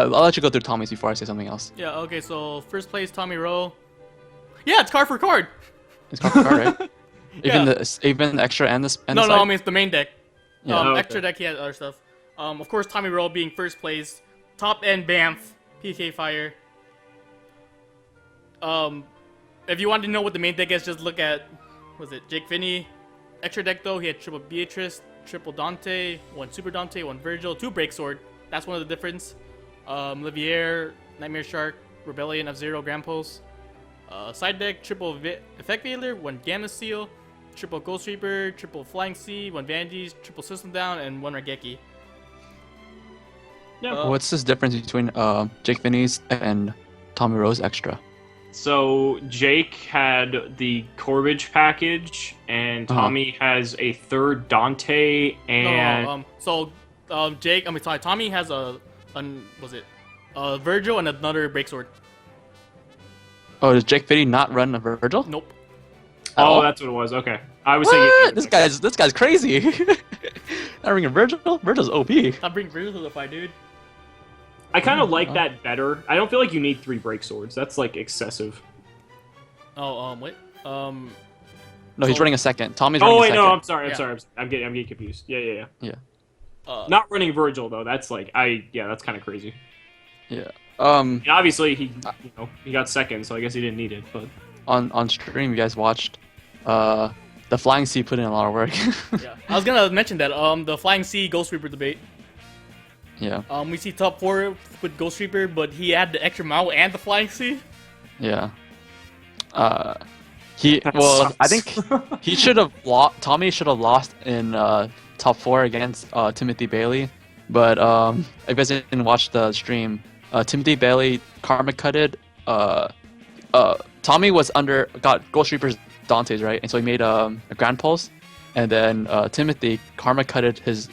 let you go through Tommy's before I say something else. Yeah, okay, so first place, Tommy Rowe. Yeah, it's card for card. It's card for card, right? Yeah. Even the extra and the No, I mean it's the main deck. Yeah. Okay. Extra deck, he had other stuff. Of course, Tommy Rowe being first place. Top end Banff, PK Fire. If you want to know what the main deck is, just look at, Jake Finney. Extra deck though, he had triple Beatrice, triple Dante, 1 Super Dante, 1 Virgil, 2 Break Sword. That's one of the difference. Livier, Nightmare Shark, Rebellion, F-Zero, Grand Pulse. Side deck, triple Effect Veiler, 1 Gamma Seal, triple Ghost Reaper, triple Flying Sea, 1 Vandy's, triple System Down, and 1 Regeki. Yeah. What's this difference between Jake Finney's and Tommy Rowe's extra? So Jake had the Corbage package, and Tommy has a third Dante, and Tommy has a Virgil and another Break Sword. Oh, does Jake Finney not run a Virgil? Nope. Oh, that's what it was. Okay, I was What? thinking This guy's crazy. Not bringing Virgil. Virgil's OP. I'll bring Virgil to the fight, dude. I kind of like that better. I don't feel like you need 3 break swords. That's like excessive. Wait. No, he's running a second. Tommy's running a second. No, I'm sorry. I'm getting confused. Yeah. Not running Virgil though. That's like that's kind of crazy. Yeah. And obviously he got second, so I guess he didn't need it. But on stream, you guys watched the Flying C put in a lot of work. Yeah, I was gonna mention that the Flying C Ghost Reaper debate. Yeah. We see top 4 with Ghost Reaper, but he had the extra model and the Flying C. Yeah. I think he should have lost. Tommy should have lost in top 4 against Timothy Bailey. But if you guys didn't watch the stream, Timothy Bailey karma cutted. Tommy got Ghost Reaper's Dante's, right, and so he made a Grand Pulse, and then Timothy karma cutted his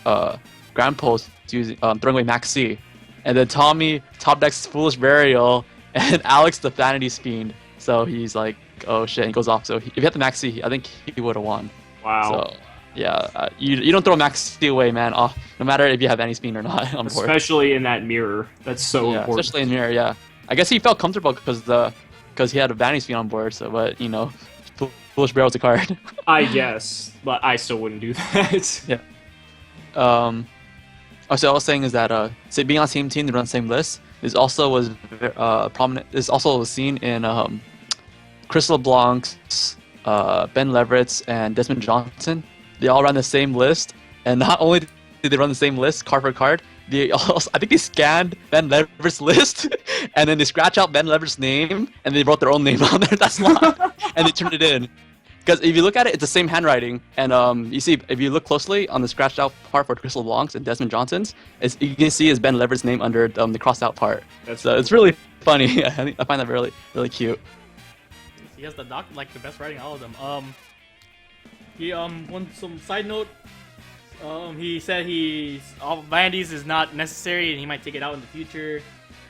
Grand Pulse using throwing away Max C, and then Tommy top decks Foolish Burial and Alex the Vanity Fiend. So he's like, oh shit, and he goes off. So if he had the Max C, I think he would have won. Wow. So yeah, you don't throw Max C away, man. No matter if you have any Fiend or not on board. Especially in that mirror, that's so important. Especially in mirror, yeah. I guess he felt comfortable because he had a Vanity Fiend on board. So, but Foolish Burial's a card. I guess, but I still wouldn't do that. Yeah. So I was saying is that being on the same team, they run the same list. Is also prominent. Is also seen in Chris LeBlanc's, Ben Leverett's, and Desmond Johnson. They all run the same list, and not only did they run the same list card for card, they also I think they scanned Ben Leverett's list, and then they scratch out Ben Leverett's name, and they wrote their own name on there. That's not, and they turned it in. Because if you look at it, it's the same handwriting, and you see if you look closely on the scratched out part for Crystal Blanc's and Desmond Johnson's, you can see is Ben Leverett's name under the crossed out part. So it's really funny. I find that really really cute. He has the best writing out of them. Some side note. He said all Vanities is not necessary, and he might take it out in the future.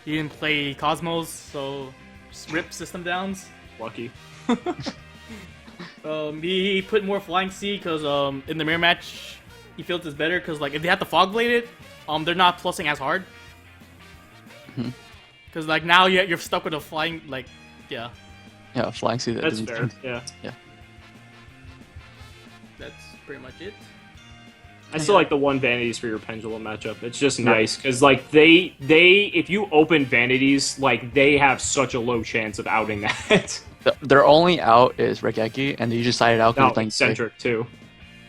He didn't play Cosmos, so just rip system downs. Lucky. He put more Flying C because in the mirror match he feels it's better because if they have to fog blade it, they're not plussing as hard. Because now you're stuck with a flying yeah. Yeah, Flying C. That's fair. Yeah. That's pretty much it. I still like the one Vanities for your Pendulum matchup. It's just nice because they if you open Vanities, they have such a low chance of outing that. Their only out is Regeki, and they usually side it out because playing Centric too.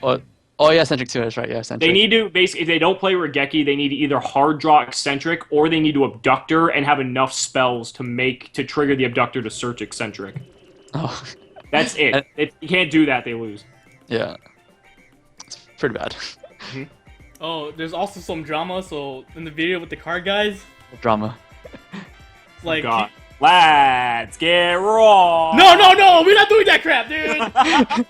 Oh yeah, Centric too. That's right. Yeah, Centric. They need to basically if they don't play Regeki, they need to either hard draw Eccentric or they need to Abductor and have enough spells to trigger the Abductor to search Eccentric. Oh, that's it. If you can't do that, they lose. Yeah, it's pretty bad. Oh, there's also some drama. So in the video with the card guys, Drama. God. Let's get raw. No, we're not doing that crap, dude.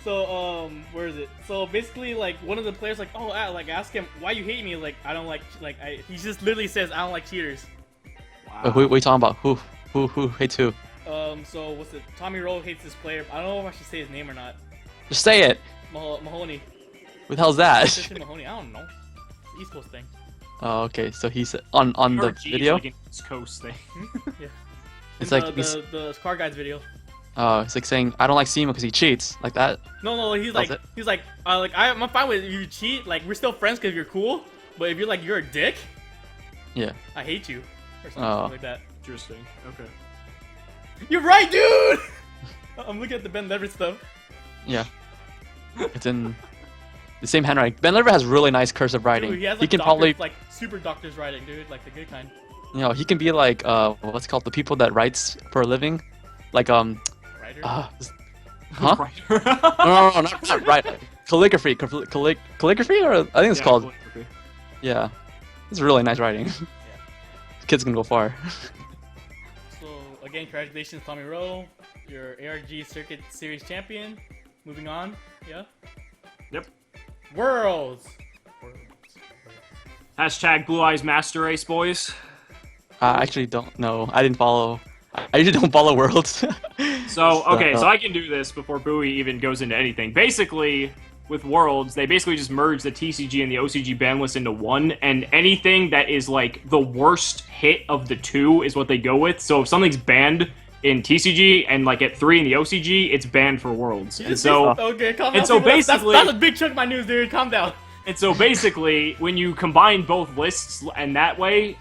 So where is it? So basically, one of the players ask him why you hate me. I don't he just literally says I don't like cheaters. Wow. Who are you talking about? Who hates who? So what's it? Tommy Rowe hates this player. I don't know if I should say his name or not. Just say it. Mahoney. Who the hell's that? Christian Mahoney. I don't know. It's East Coast thing. Oh, okay. So he's on the video. Like an East Coast thing. Yeah. It's the Car Guides video. Oh, it's saying I don't like Simo because he cheats, like that. No, he's I'm fine with you cheat. We're still friends because you're cool. But if you're a dick, yeah, I hate you or something like that. Interesting. Okay. You're right, dude. I'm looking at the Ben Leverett stuff. Yeah, it's in the same handwriting. Ben Leverett has really nice cursive writing. Dude, he has can probably super doctor's writing, dude, the good kind. He can be what's it called, the people that writes for a living, Writer? huh? Writer. No, not right. Calligraphy, calligraphy, or I think it's called. Calligraphy. Yeah, it's really nice writing. Yeah. Kids can go far. So again, congratulations, Tommy Rowe, your ARG Circuit Series champion. Moving on, yeah. Yep. Worlds. Hashtag Blue Eyes Master Race, boys. I actually don't know. I didn't follow. I usually don't follow Worlds. So I can do this before Bowie even goes into anything. Basically, with Worlds, they basically just merge the TCG and the OCG ban list into one, and anything that is the worst hit of the two is what they go with. So if something's banned in TCG and at 3 in the OCG, it's banned for Worlds. And so okay, calm down. And so basically, that's a big chunk of my news, dude. Calm down. And so basically, when you combine both lists and that way,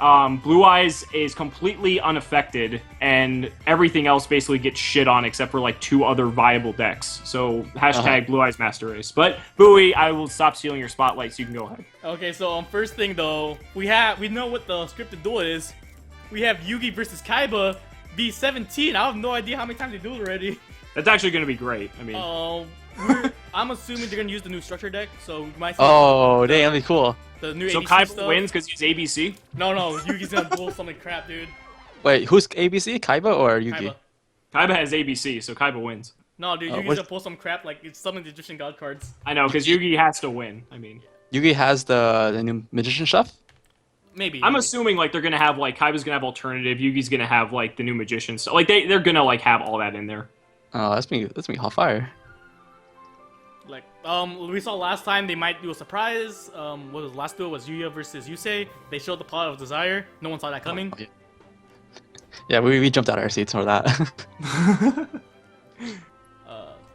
Blue Eyes is completely unaffected, and everything else basically gets shit on except for like 2 other viable decks. So hashtag Blue Eyes Master Race. But Bowie, I will stop stealing your spotlight so you can go ahead. Okay, so first thing though, we know what the scripted duel is. We have Yugi versus Kaiba, B17. I have no idea how many times they dueled already. That's actually going to be great. I mean, I'm assuming they're gonna use the new structure deck, so we might see Oh, damn, that'd be cool. the new so ABC Kaiba stuff. wins because he's ABC? No, Yugi's gonna duel something crap, dude. Wait, who's ABC? Kaiba or Yugi? Kaiba. Kaiba has ABC, so Kaiba wins. No, dude, Yugi's what's- gonna pull some crap like it's some of the Egyptian god cards. I know, because Yugi has to win. I mean, Yugi has the new magician stuff? Maybe. I'm assuming like they're gonna have like Kaiba's gonna have alternative, Yugi's gonna have like the new magician stuff. Like they're gonna like have all that in there. Oh, that's me hot fire. Like, we saw last time they might do a surprise. What was the last duel was Yuya versus Yusei. They showed the plot of Desire. No one saw that coming. Yeah, we jumped out of our seats for that.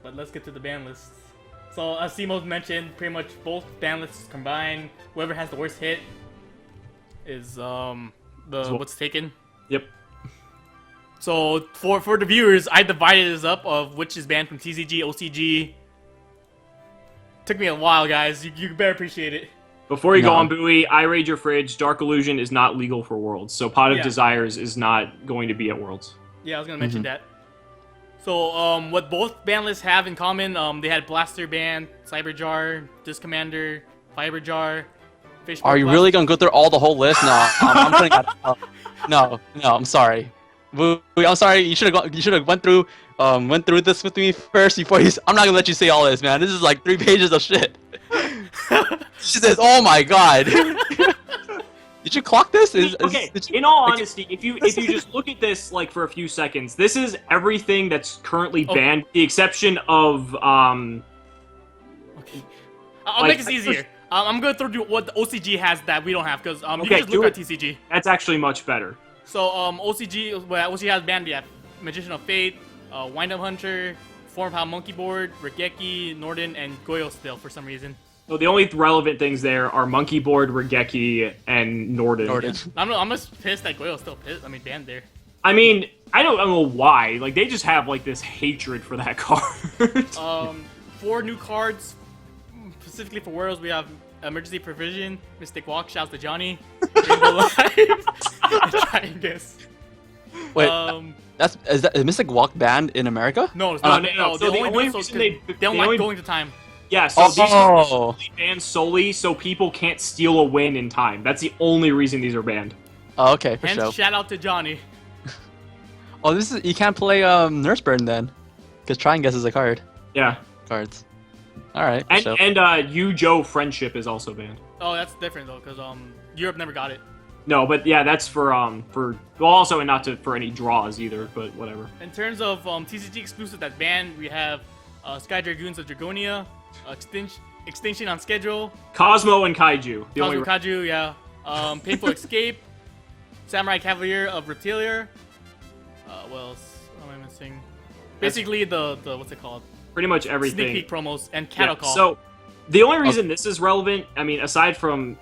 But let's get to the ban list. So, as Simo mentioned, pretty much both ban lists combined. Whoever has the worst hit is what's taken. Yep. So for the viewers, I divided this up of which is banned from TCG, OCG. Took me a while, guys. You better appreciate it. Before you go No. on, Bowie, I raid your fridge. Dark Illusion is not legal for Worlds, so Pot of Yeah. Desires is not going to be at Worlds. Yeah, I was gonna mention that. So what both ban lists have in common, they had Blaster Band, Cyberjar, Disc Commander, Fiber Jar, Fish. Are you really gonna go through all the whole list? No, I'm putting that. No, I'm sorry. I'm sorry. You should have went through this with me first before you. I'm not gonna let you say all this, man. This is like 3 pages of shit. She says, "Oh my god." Did you clock this? Okay. In all honesty, if you just look at this like for a few seconds, this is everything that's currently banned, with the exception of Okay. I'll Like, make this easier. I'm gonna throw what the OCG has that we don't have, because you Okay, can just look do at it. TCG. That's actually much better. So OCG has banned yet. Magician of Fate, Wind Up Hunter, Form Pound Monkey Board, Regeki, Norden, and Goyo still for some reason. So the only relevant things there are Monkey Board, Regeki, and Norden. I'm just pissed that Goyo's still banned there. I mean, I don't know why. Like they just have like this hatred for that card. 4 new cards, specifically for Worlds. We have Emergency Provision, Mystic Walk, shouts to Johnny, Rainbow Light, and Trying Guess. Wait, is Mystic Walk banned in America? No, it's No, not. no. So the only reason they don't like going to time. Yeah, so these are Oh, banned solely so people can't steal a win in time. That's the only reason these are banned. oh okay, for Hence, sure. shout out to Johnny. Oh, you can't play Nurse Burn then, because Try and Guess is a card. Yeah. Cards. All right. And so. Yu Joe Friendship is also banned. Oh, that's different though, because Europe never got it. No, but yeah, that's for well, also not for any draws either, but whatever. In terms of TCG exclusive that's banned, we have Sky Dragoons of Dragonia, Extinction on Schedule, Cosmo and Kaiju. The Cosmo only Kaju, yeah, Painful Escape, Samurai Cavalier of Reptilier. What else am I missing? Basically, the what's it called? pretty much everything. Sneak peek promos and Cattle Call. So the only reason this is relevant, I mean, aside from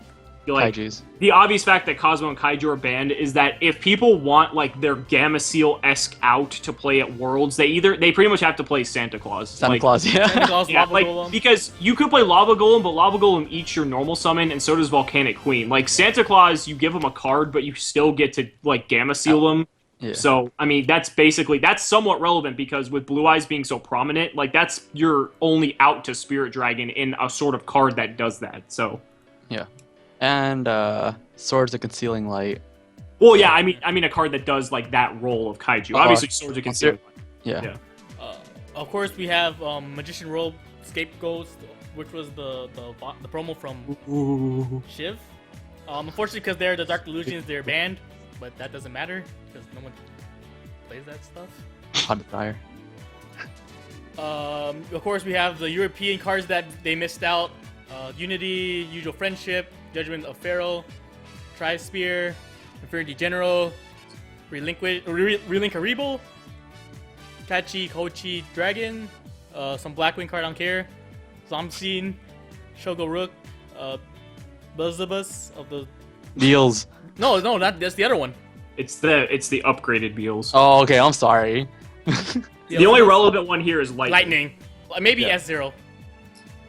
like Kaijus. the obvious fact that Cosmo and Kaiju are banned, is that if people want like their Gamma Seal-esque out to play at Worlds, they pretty much have to play Santa Claus. Santa Claus, yeah. Santa Claus, Yeah, Lava like Golem. because you could play Lava Golem, but Lava Golem eats your normal summon, and so does Volcanic Queen. Like Santa Claus, you give them a card, but you still get to like Gamma Seal them. Yeah. So I mean, that's somewhat relevant because with Blue Eyes being so prominent, like that's your only out to Spirit Dragon in a sort of card that does that. So Yeah. And Swords of Concealing Light. well, yeah, I mean a card that does like that role of Kaiju. Obviously, Swords of Concealment. Yeah. Yeah. Of course, we have Magician Robe Scapegoat, which was the promo from Shiv. Unfortunately, because they're the Dark Illusions, they're banned, but that doesn't matter because no one plays that stuff. Hot Desire. Of course, we have the European cards that they missed out. Unity, Usual Friendship, Judgment of Pharaoh, Tri-Spear, Infinity General, Relink Haribo, Kachi Kochi Dragon, some Blackwing card I don't care, Zomcine, Shogo Rook, Buzzabus of the. Deals. No, that's the other one. It's the upgraded Beals. Oh, okay. I'm sorry. The only relevant one here is Lightning. Maybe Yeah. S0.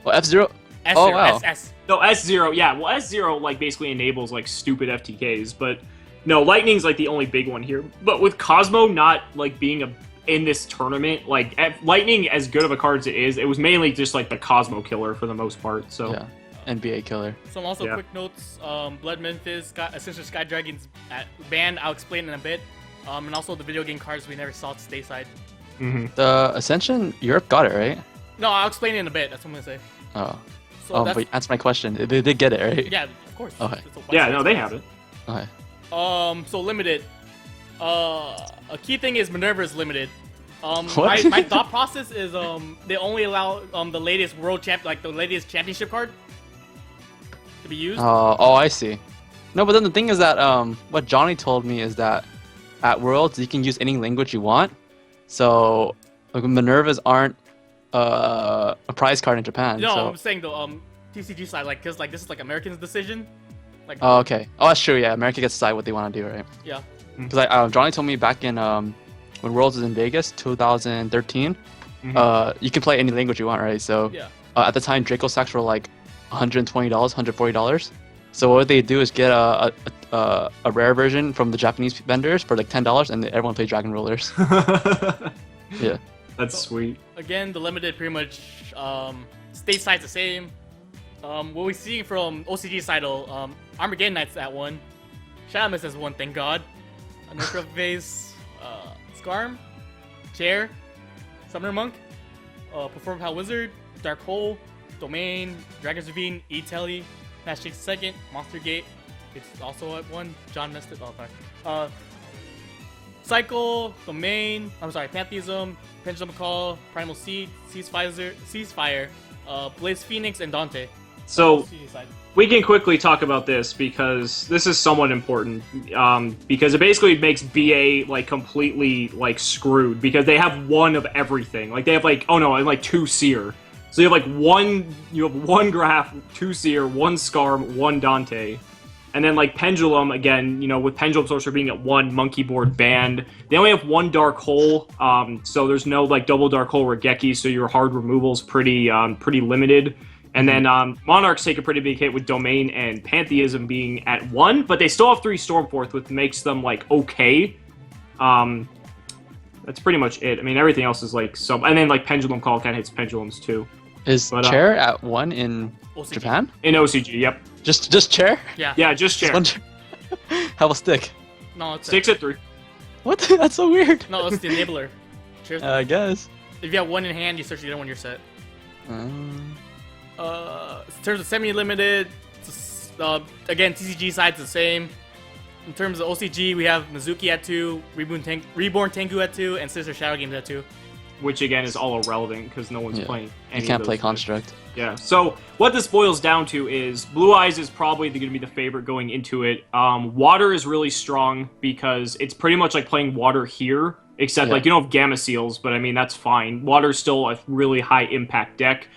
Well, F-Zero. S0. Oh, wow. S. No, S0, yeah. Well, S0, like, basically enables, like, stupid FTKs, but no, Lightning's, like, the only big one here. But with Cosmo not, like, being in this tournament, like, Lightning, as good of a card as it is, it was mainly just, like, the Cosmo killer for the most part, so. Yeah. NBA killer. Some also quick notes. Blood Memphis, Essential Sky Dragons banned. I'll explain in a bit. And also the video game cards we never saw at Stateside. Mm-hmm. The Ascension, Europe got it, right? No, I'll explain it in a bit. That's what I'm gonna say. Oh. So But answer my question. They did get it, right? Yeah, of course. Okay. Yeah, no, they have it. Okay. So limited. A key thing is Minerva is limited. What? My thought process is they only allow the latest the latest championship card to be used. Oh, I see. No, but then the thing is that what Johnny told me is that at Worlds you can use any language you want. So like, Minervas aren't a prize card in Japan. No, so. I'm saying the TCG side, like, cause like this is like Americans' decision. Like. Oh, okay. Oh, that's true. Yeah, America gets to decide what they want to do, right? Yeah. Because Johnny told me back in when Worlds was in Vegas, 2013, you can play any language you want, right? So Yeah. at the time, Draco sacks were like $120, $140. So what they do is get a rare version from the Japanese vendors for like $10, and everyone play Dragon Rollers. Yeah. That's sweet. Again, the limited pretty much stateside's the same. What we see from OCG side, Armageddon Knight's at 1. Shamus has 1, thank God. Another Vase, Skarm, Chair, Summoner Monk, Perform Hell Wizard, Dark Hole, Domain, Dragon's Ravine, E-Telly, Mass Chase 2nd, Monster Gate. It's also at 1. John missed it. Oh, sorry. Cycle, Domain, Pantheism, Pendulum Call, Primal Seed, Ceasefire, Blaze Phoenix, and Dante. So, we can quickly talk about this because this is somewhat important. Because it basically makes BA, like, completely, like, screwed. Because they have 1 of everything. Like, they have, like, like 2 Seer. So you have, like, 1 Graph, 2 Seer, 1 Skarm, 1 Dante. And then, like, Pendulum, again, with Pendulum Sorcerer being at 1, Monkey Board banned. They only have 1 Dark Hole, so there's no, like, double Dark Hole Regeki, so your hard removal's pretty limited. And then Monarchs take a pretty big hit with Domain and Pantheism being at 1, but they still have 3 Stormforth, which makes them, like, okay. That's pretty much it. I mean, everything else is, like, some... And then, like, Pendulum Call kind of hits Pendulums, too. Is Chair at 1 in OCG. Japan? In OCG, yep. Just Chair? Yeah. Yeah, just Chair. How about Stick? No, it's Stick's at 3. What? That's so weird. No, it's the enabler. Cheers. I guess. If you have 1 in hand, you search the other one you're set. In terms of semi-limited, again, TCG side's the same. In terms of OCG, we have Mizuki at 2, Reborn Tengu at 2, and Sister Shadow Games at 2. Which, again, is all irrelevant because no one's playing any You can't of play those Construct. Yeah, so what this boils down to is Blue Eyes is probably going to be the favorite going into it. Water is really strong because it's pretty much like playing Water here, except like you don't have Gamma Seals, but I mean, that's fine. Water's still a really high impact deck.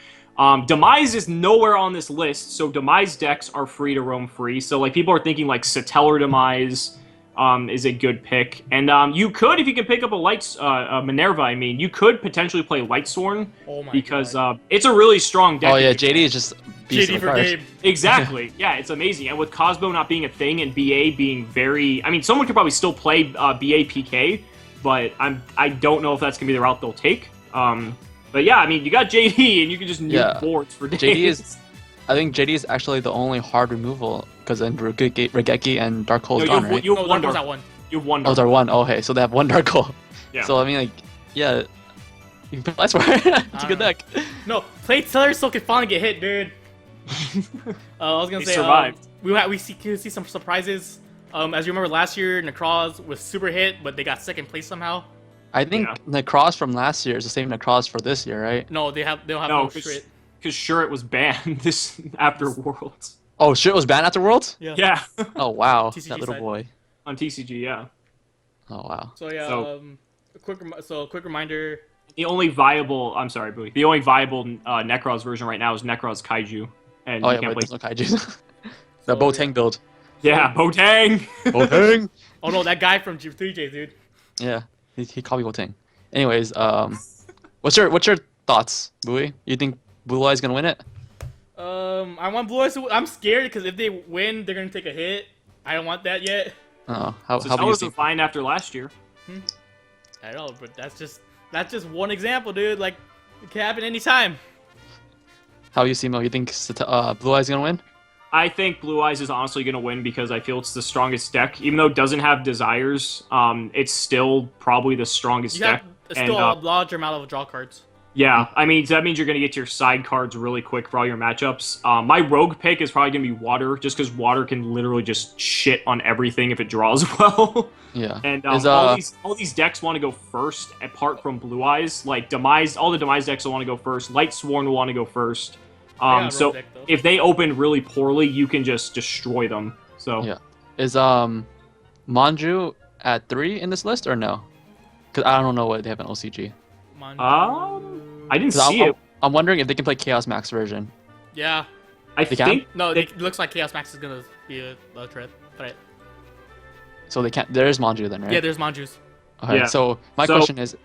Demise is nowhere on this list, so Demise decks are free to roam free. So like people are thinking like Satellar Demise is a good pick. And you could, if you can pick up a Minerva, I mean, you could potentially play Lightsworn. Oh my because God. It's a really strong deck. Oh yeah, JD is just beast JD of for cards. Gabe. Exactly. Yeah, it's amazing. And with Cosmo not being a thing and BA being very... I mean, someone could probably still play BA PK, but I don't know if that's going to be the route they'll take. But yeah, I mean, you got JD and you can just nuke boards for days. JD is... I think JD is actually the only hard removal because then Regeki and Dark Hole is gone, right? You have one Dark Dark Hole's at 1. You have one Oh, Dark they're 1. Oh, okay, so they have 1 Dark Hole. Yeah. So I mean, like, yeah, you can play Lightsworn. It's a good deck. No, play Teller so can finally get hit, dude. I was gonna He say survived. we see some surprises. As you remember last year, Necroz was super hit, but they got 2nd place somehow. I think Necross from last year is the same Necross for this year, right? No, they don't have No, no shit. because sure it was banned this after Worlds. Oh, shit was banned after Worlds? Yeah. Oh, wow. TCG That little side. boy. On TCG, yeah. Oh, wow. So yeah, So- quick reminder. The only viable... I'm sorry, Bowie. The only viable Necroz version right now is Necroz Kaiju. and Oh you yeah, can't but play. there's no kaiju. The So, Botang build. Yeah, Botang. Botang. Oh no, that guy from G3J, dude. Yeah, he called me Botang. Anyways, what's your thoughts, Bui? You think Blue Eye's gonna win it? I want Blue Eyes to I'm scared because if they win, they're gonna take a hit. I don't want that yet. Oh, how So do you was think? fine after last year. I know, but that's just one example, dude. Like, it can happen anytime. How you see Mo? You think Blue Eye's gonna win? I think Blue Eyes is honestly going to win because I feel it's the strongest deck. Even though it doesn't have Desires, it's still probably the strongest You deck. have still a larger amount of draw cards. Yeah, I mean, that means you're going to get your side cards really quick for all your matchups. My Rogue pick is probably going to be Water, just because Water can literally just shit on everything if it draws well. Yeah. And all these decks want to go first, apart from Blue Eyes. Like, Demise, all the Demise decks will want to go first. Light Sworn will want to go first. So deck, if they open really poorly, you can just destroy them. So Yeah. Is Manju at 3 in this list or no? Because I don't know what they have in OCG. I didn't see it. I'm wondering if they can play Chaos Max version. Yeah. I They can? think No, it looks like Chaos Max is gonna be a trip. Right. So they can't. There is Manju then, right? Yeah, there's Manjus. Okay. Yeah. So my question is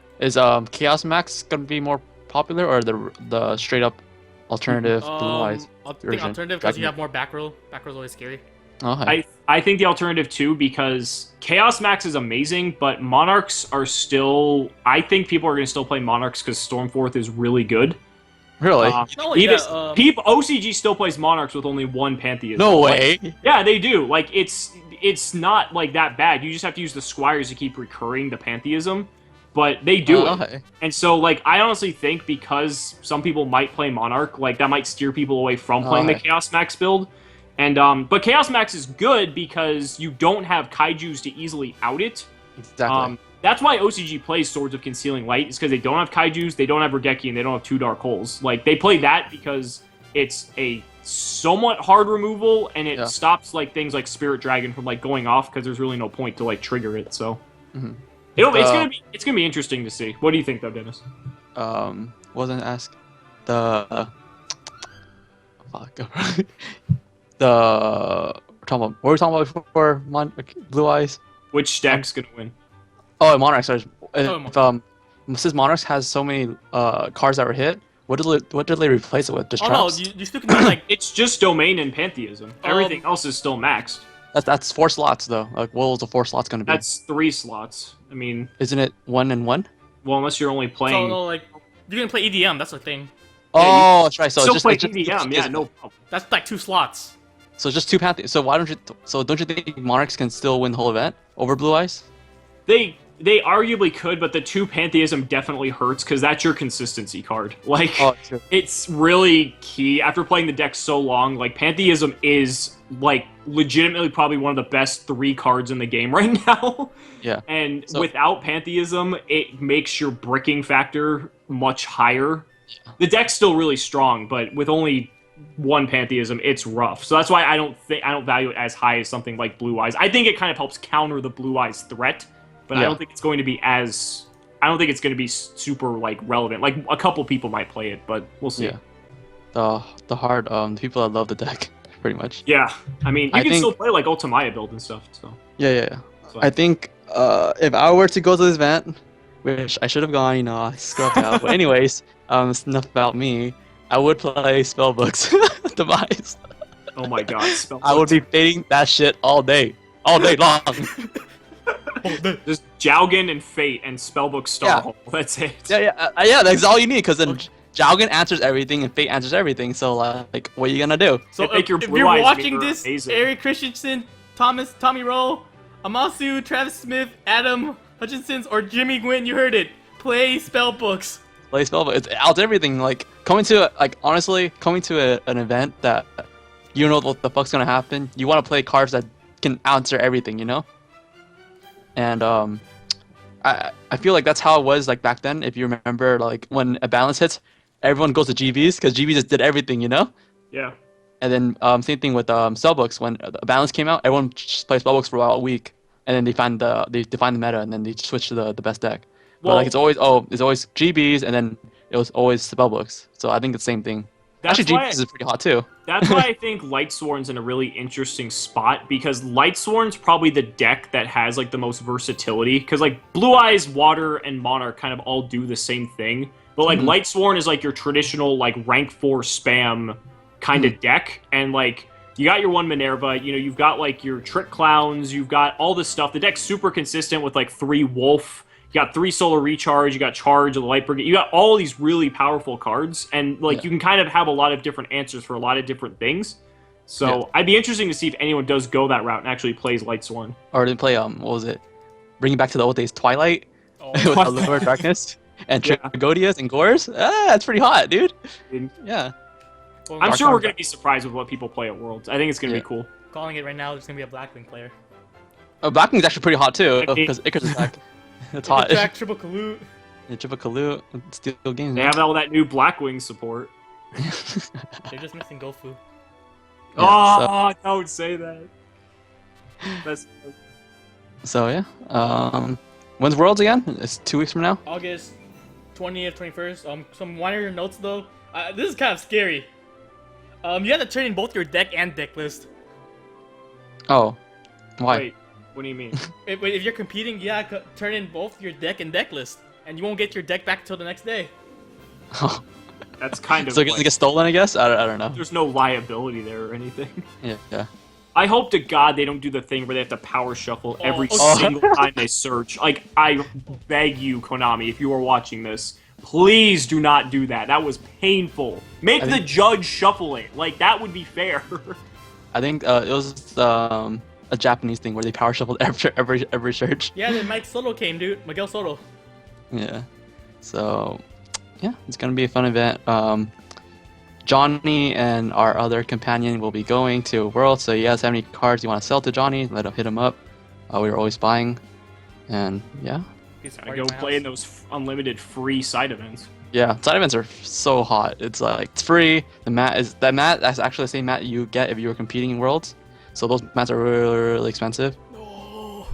Chaos Max gonna be more popular or the straight up alternative Blue Eyes? I think version. alternative because you Dragon- have more back row. Back row's always scary. Okay. I think the alternative too, because Chaos Max is amazing, but Monarchs are still. I think people are going to still play Monarchs because Stormforth is really good. Really? No, Even yeah, OCG still plays Monarchs with only one Pantheism. No Like, way. yeah, they do. Like it's not like that bad. You just have to use the Squires to keep recurring the Pantheism, but they do it. Okay. And so, like, I honestly think because some people might play Monarch, like that might steer people away from playing the Okay. Chaos Max build. And but Chaos Max is good because you don't have Kaijus to easily out it. Exactly. That's why OCG plays Swords of Concealing Light, is because they don't have Kaijus, they don't have Regeki, and they don't have 2 Dark Holes. Like, they play that because it's a somewhat hard removal, and it stops like things like Spirit Dragon from like going off because there's really no point to like trigger it. So it's gonna be interesting to see. What do you think, though, Dennis? Wasn't asked. The fuck. What were we talking about before? Blue Eyes. Which deck's gonna win? Oh, Monarchs. Sorry. Oh, Since Monarchs has so many cards that were hit, what did they replace it with? Just Oh no, traps? you still can do like It's just Domain and Pantheism. Everything else is still maxed. That's 4 slots though. Like, what was the 4 slots gonna be? That's 3 slots. I mean, Isn't it 1 and 1? well, unless you're only so playing. no, like you can play EDM. That's the thing. Oh, that's right. So still it's play just EDM, yeah, no problem. That's like 2 slots. So just 2 Pantheons. So why don't you? So don't you think Monarchs can still win the whole event over Blue Eyes? They arguably could, but the 2 Pantheism definitely hurts because that's your consistency card. Like, True. it's really key. After playing the deck so long, like, Pantheism is, like, legitimately probably one of the best 3 cards in the game right now. Yeah. And without Pantheism, it makes your bricking factor much higher. Yeah. The deck's still really strong, but with only 1 Pantheism, it's rough. So that's why I don't value it as high as something like Blue Eyes. I think it kind of helps counter the Blue Eyes threat. But I don't think it's going to be super like relevant. Like a couple people might play it, but we'll see. Yeah. The hard people that love the deck, pretty much. Yeah. I mean, you can still play like Ultimaya build and stuff. So Yeah. So. I think if I were to go to this event, which I should have gone, I scrubbed out. But anyways, it's enough about me. I would play Spellbooks Demise. Oh my god, Spellbooks. I would be fading that shit all day long. Just Jowgen and Fate and Spellbook Starhole. That's it. Yeah. That's all you need, because then Jowgen answers everything and Fate answers everything. So like, what are you gonna do? So if you're watching this, Eric Christensen, Tommy Rowe, Amasu, Travis Smith, Adam Hutchinson's, or Jimmy Gwynn, you heard it. Play Spellbooks. Play Spellbook. It's out everything. Like coming to an event that you know what the fuck's gonna happen. You want to play cards that can answer everything, And I feel like that's how it was like back then. If you remember, like when a balance hits, everyone goes to GBs because GB just did everything, Yeah. And then same thing with spellbooks. When a balance came out, everyone just plays spellbooks for about a week, and then they define the meta, and then they switch to the best deck. But like it's always GBs, and then it was always spellbooks. So I think it's the same thing. That's Actually, why, Genius is pretty hot too. that's why I think Lightsworn's in a really interesting spot, because Lightsworn's probably the deck that has like the most versatility. Because like Blue Eyes, Water, and Monarch kind of all do the same thing, but like Lightsworn is like your traditional like rank 4 spam kind of deck, and like you got your one Minerva, you know, you've got like your Trick Clowns, you've got all this stuff. The deck's super consistent with like 3 Wolf. You got 3 Solar Recharge, you got Charge of the Light Brigade, you got all these really powerful cards, and like you can kind of have a lot of different answers for a lot of different things. So I'd be interesting to see if anyone does go that route and actually plays Lightsworn. Or they play what was it? Bringing back to the old days, Twilight with Allure of Darkness and Trigodias and Gores. Ah, that's pretty hot, dude. Yeah. Well, I'm sure we're gonna be surprised with what people play at Worlds. I think it's gonna be cool. Calling it right now, there's gonna be a Blackwing player. Oh, Blackwing's actually pretty hot too because Icarus attack. It's hot. Attack, triple Kalut. Yeah, triple Kalut, steal games. They have all that new Blackwing support. They're just missing Gofu. Don't say that. That's... So yeah. When's Worlds again? It's 2 weeks from now. August 20th, 21st. Some minor notes though. This is kind of scary. You have to turn in both your deck and deck list. Oh, why? Wait, what do you mean? If you're competing, you have to turn in both your deck and deck list, and you won't get your deck back until the next day. Oh. That's kind of so it gets stolen, I guess? I don't know. There's no liability there or anything. Yeah. I hope to God they don't do the thing where they have to power shuffle every single time they search. Like, I beg you, Konami, if you are watching this, please do not do that. That was painful. Make the judge shuffle it. Like, that would be fair. I think it was a Japanese thing where they power shuffled every search. Yeah, then Mike Soto came, dude. Miguel Soto. Yeah. So, yeah, it's gonna be a fun event. Johnny and our other companion will be going to World, so you guys have any cards you want to sell to Johnny, hit him up. We're always buying, and yeah. I go play in those unlimited free side events. Yeah, side events are so hot. It's like it's free. That's actually the same mat you get if you were competing in Worlds. So those mats are really, really expensive. No.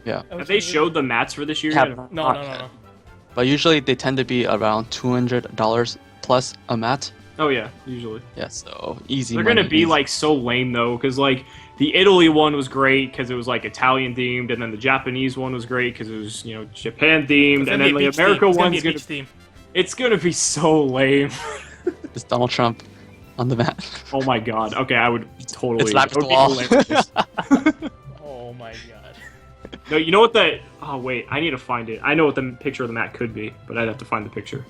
Yeah. Have they showed the mats for this year? No. But usually they tend to be around $200 plus a mat. Oh yeah, usually. Yeah, so easy. They're gonna be like so lame though, because like the Italy one was great because it was like Italian themed, and then the Japanese one was great because it was Japan themed, and then the America one's it's gonna be so lame. It's Donald Trump on the mat. Oh my god. Okay, I would totally. It's slapped the wall. Oh my god. No, you know what the? Oh wait, I need to find it. I know what the picture of the mat could be, but I'd have to find the picture.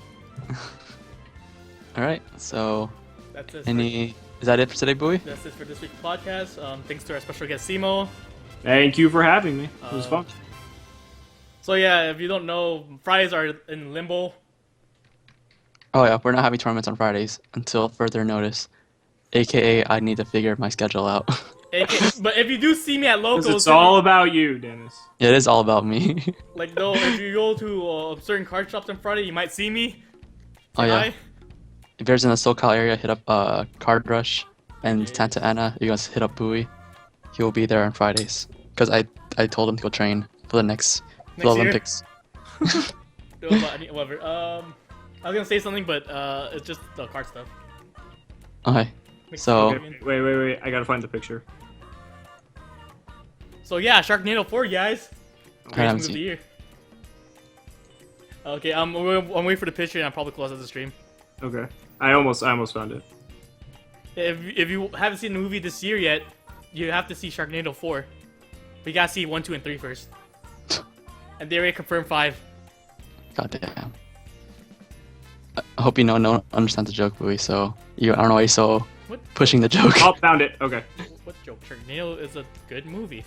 All right, so that's it. Is that it for today, Bowie? That's it for this week's podcast. Thanks to our special guest, Simo. Thank you for having me. It was fun. So yeah, if you don't know, Fridays are in limbo. Oh yeah, we're not having tournaments on Fridays until further notice. AKA, I need to figure my schedule out. But if you do see me at locals, it's all about you, Dennis. It is all about me. Like though, if you go to certain card shops on Friday, you might see me. Oh yeah. If you're in the SoCal area, hit up Card Rush and Santa Ana. You guys hit up Bowie. He will be there on Fridays. Because I told him to go train for the next Olympics. Whatever. I was gonna say something, but it's just the card stuff. Okay. So. Okay, wait. I gotta find the picture. So yeah, Sharknado 4, guys. Greatest move of the year. Okay, I'm waiting for the picture, and I'll probably close out the stream. Okay. I almost found it. If you haven't seen the movie this year yet, you have to see Sharknado 4. But you gotta see 1, 2, and 3 first. And they already confirmed 5. God damn. I hope you know understand the joke, Bowie. So I don't know why you're so pushing the joke. Oh, found it. Okay. What joke? Sharknado is a good movie.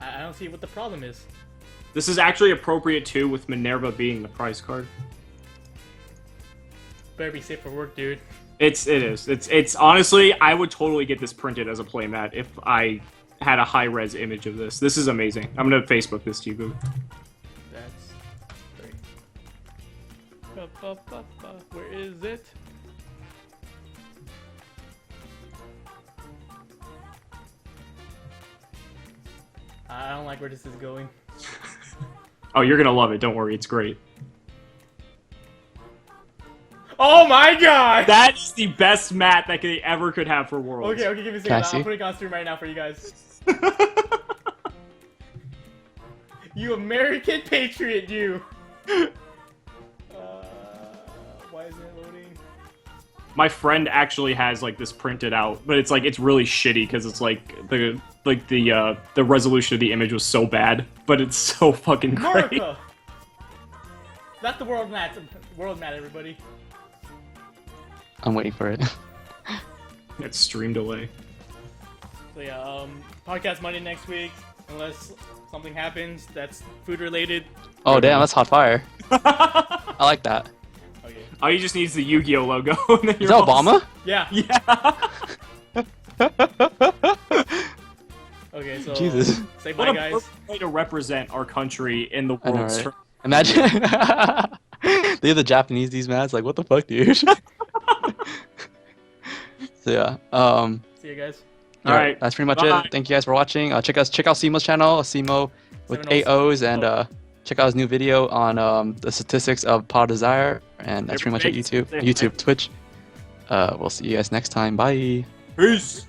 I don't see what the problem is. This is actually appropriate too, with Minerva being the prize card. Better be safe for work, dude. It is. It's honestly, I would totally get this printed as a playmat if I had a high-res image of this. This is amazing. I'm gonna Facebook this to you, Boo. That's great. Where is it? I don't like where this is going. Oh, you're gonna love it. Don't worry. It's great. Oh my god! That is the best mat that they ever could have for Worlds. Okay, give me a Can I second. see? I'm putting it on stream right now for you guys. You American patriot, you! Why isn't it loading? My friend actually has like this printed out, but it's like it's really shitty because it's like the resolution of the image was so bad, but it's so fucking great. America! That's the world map, everybody. I'm waiting for it. It's stream delay. So yeah, podcast Monday next week, unless something happens that's food related. Oh damn, that's hot fire. I like that. Okay. Oh, he just needs the Yu-Gi-Oh logo. And then Is you're that all Obama? Yeah. Yeah. Okay, so Jesus. say What bye, a guys. perfect way to represent our country in the I know, world's right? Imagine they have the Japanese these mats. Like, what the fuck, dude? So yeah. See you guys. All right. That's pretty much Bye. it. Thank you guys for watching. Check out Cimo's channel, Cimo with 7 8 O's, and check out his new video on the statistics of Pod Desire. And that's pretty much it. YouTube, Twitch. We'll see you guys next time. Bye. Peace.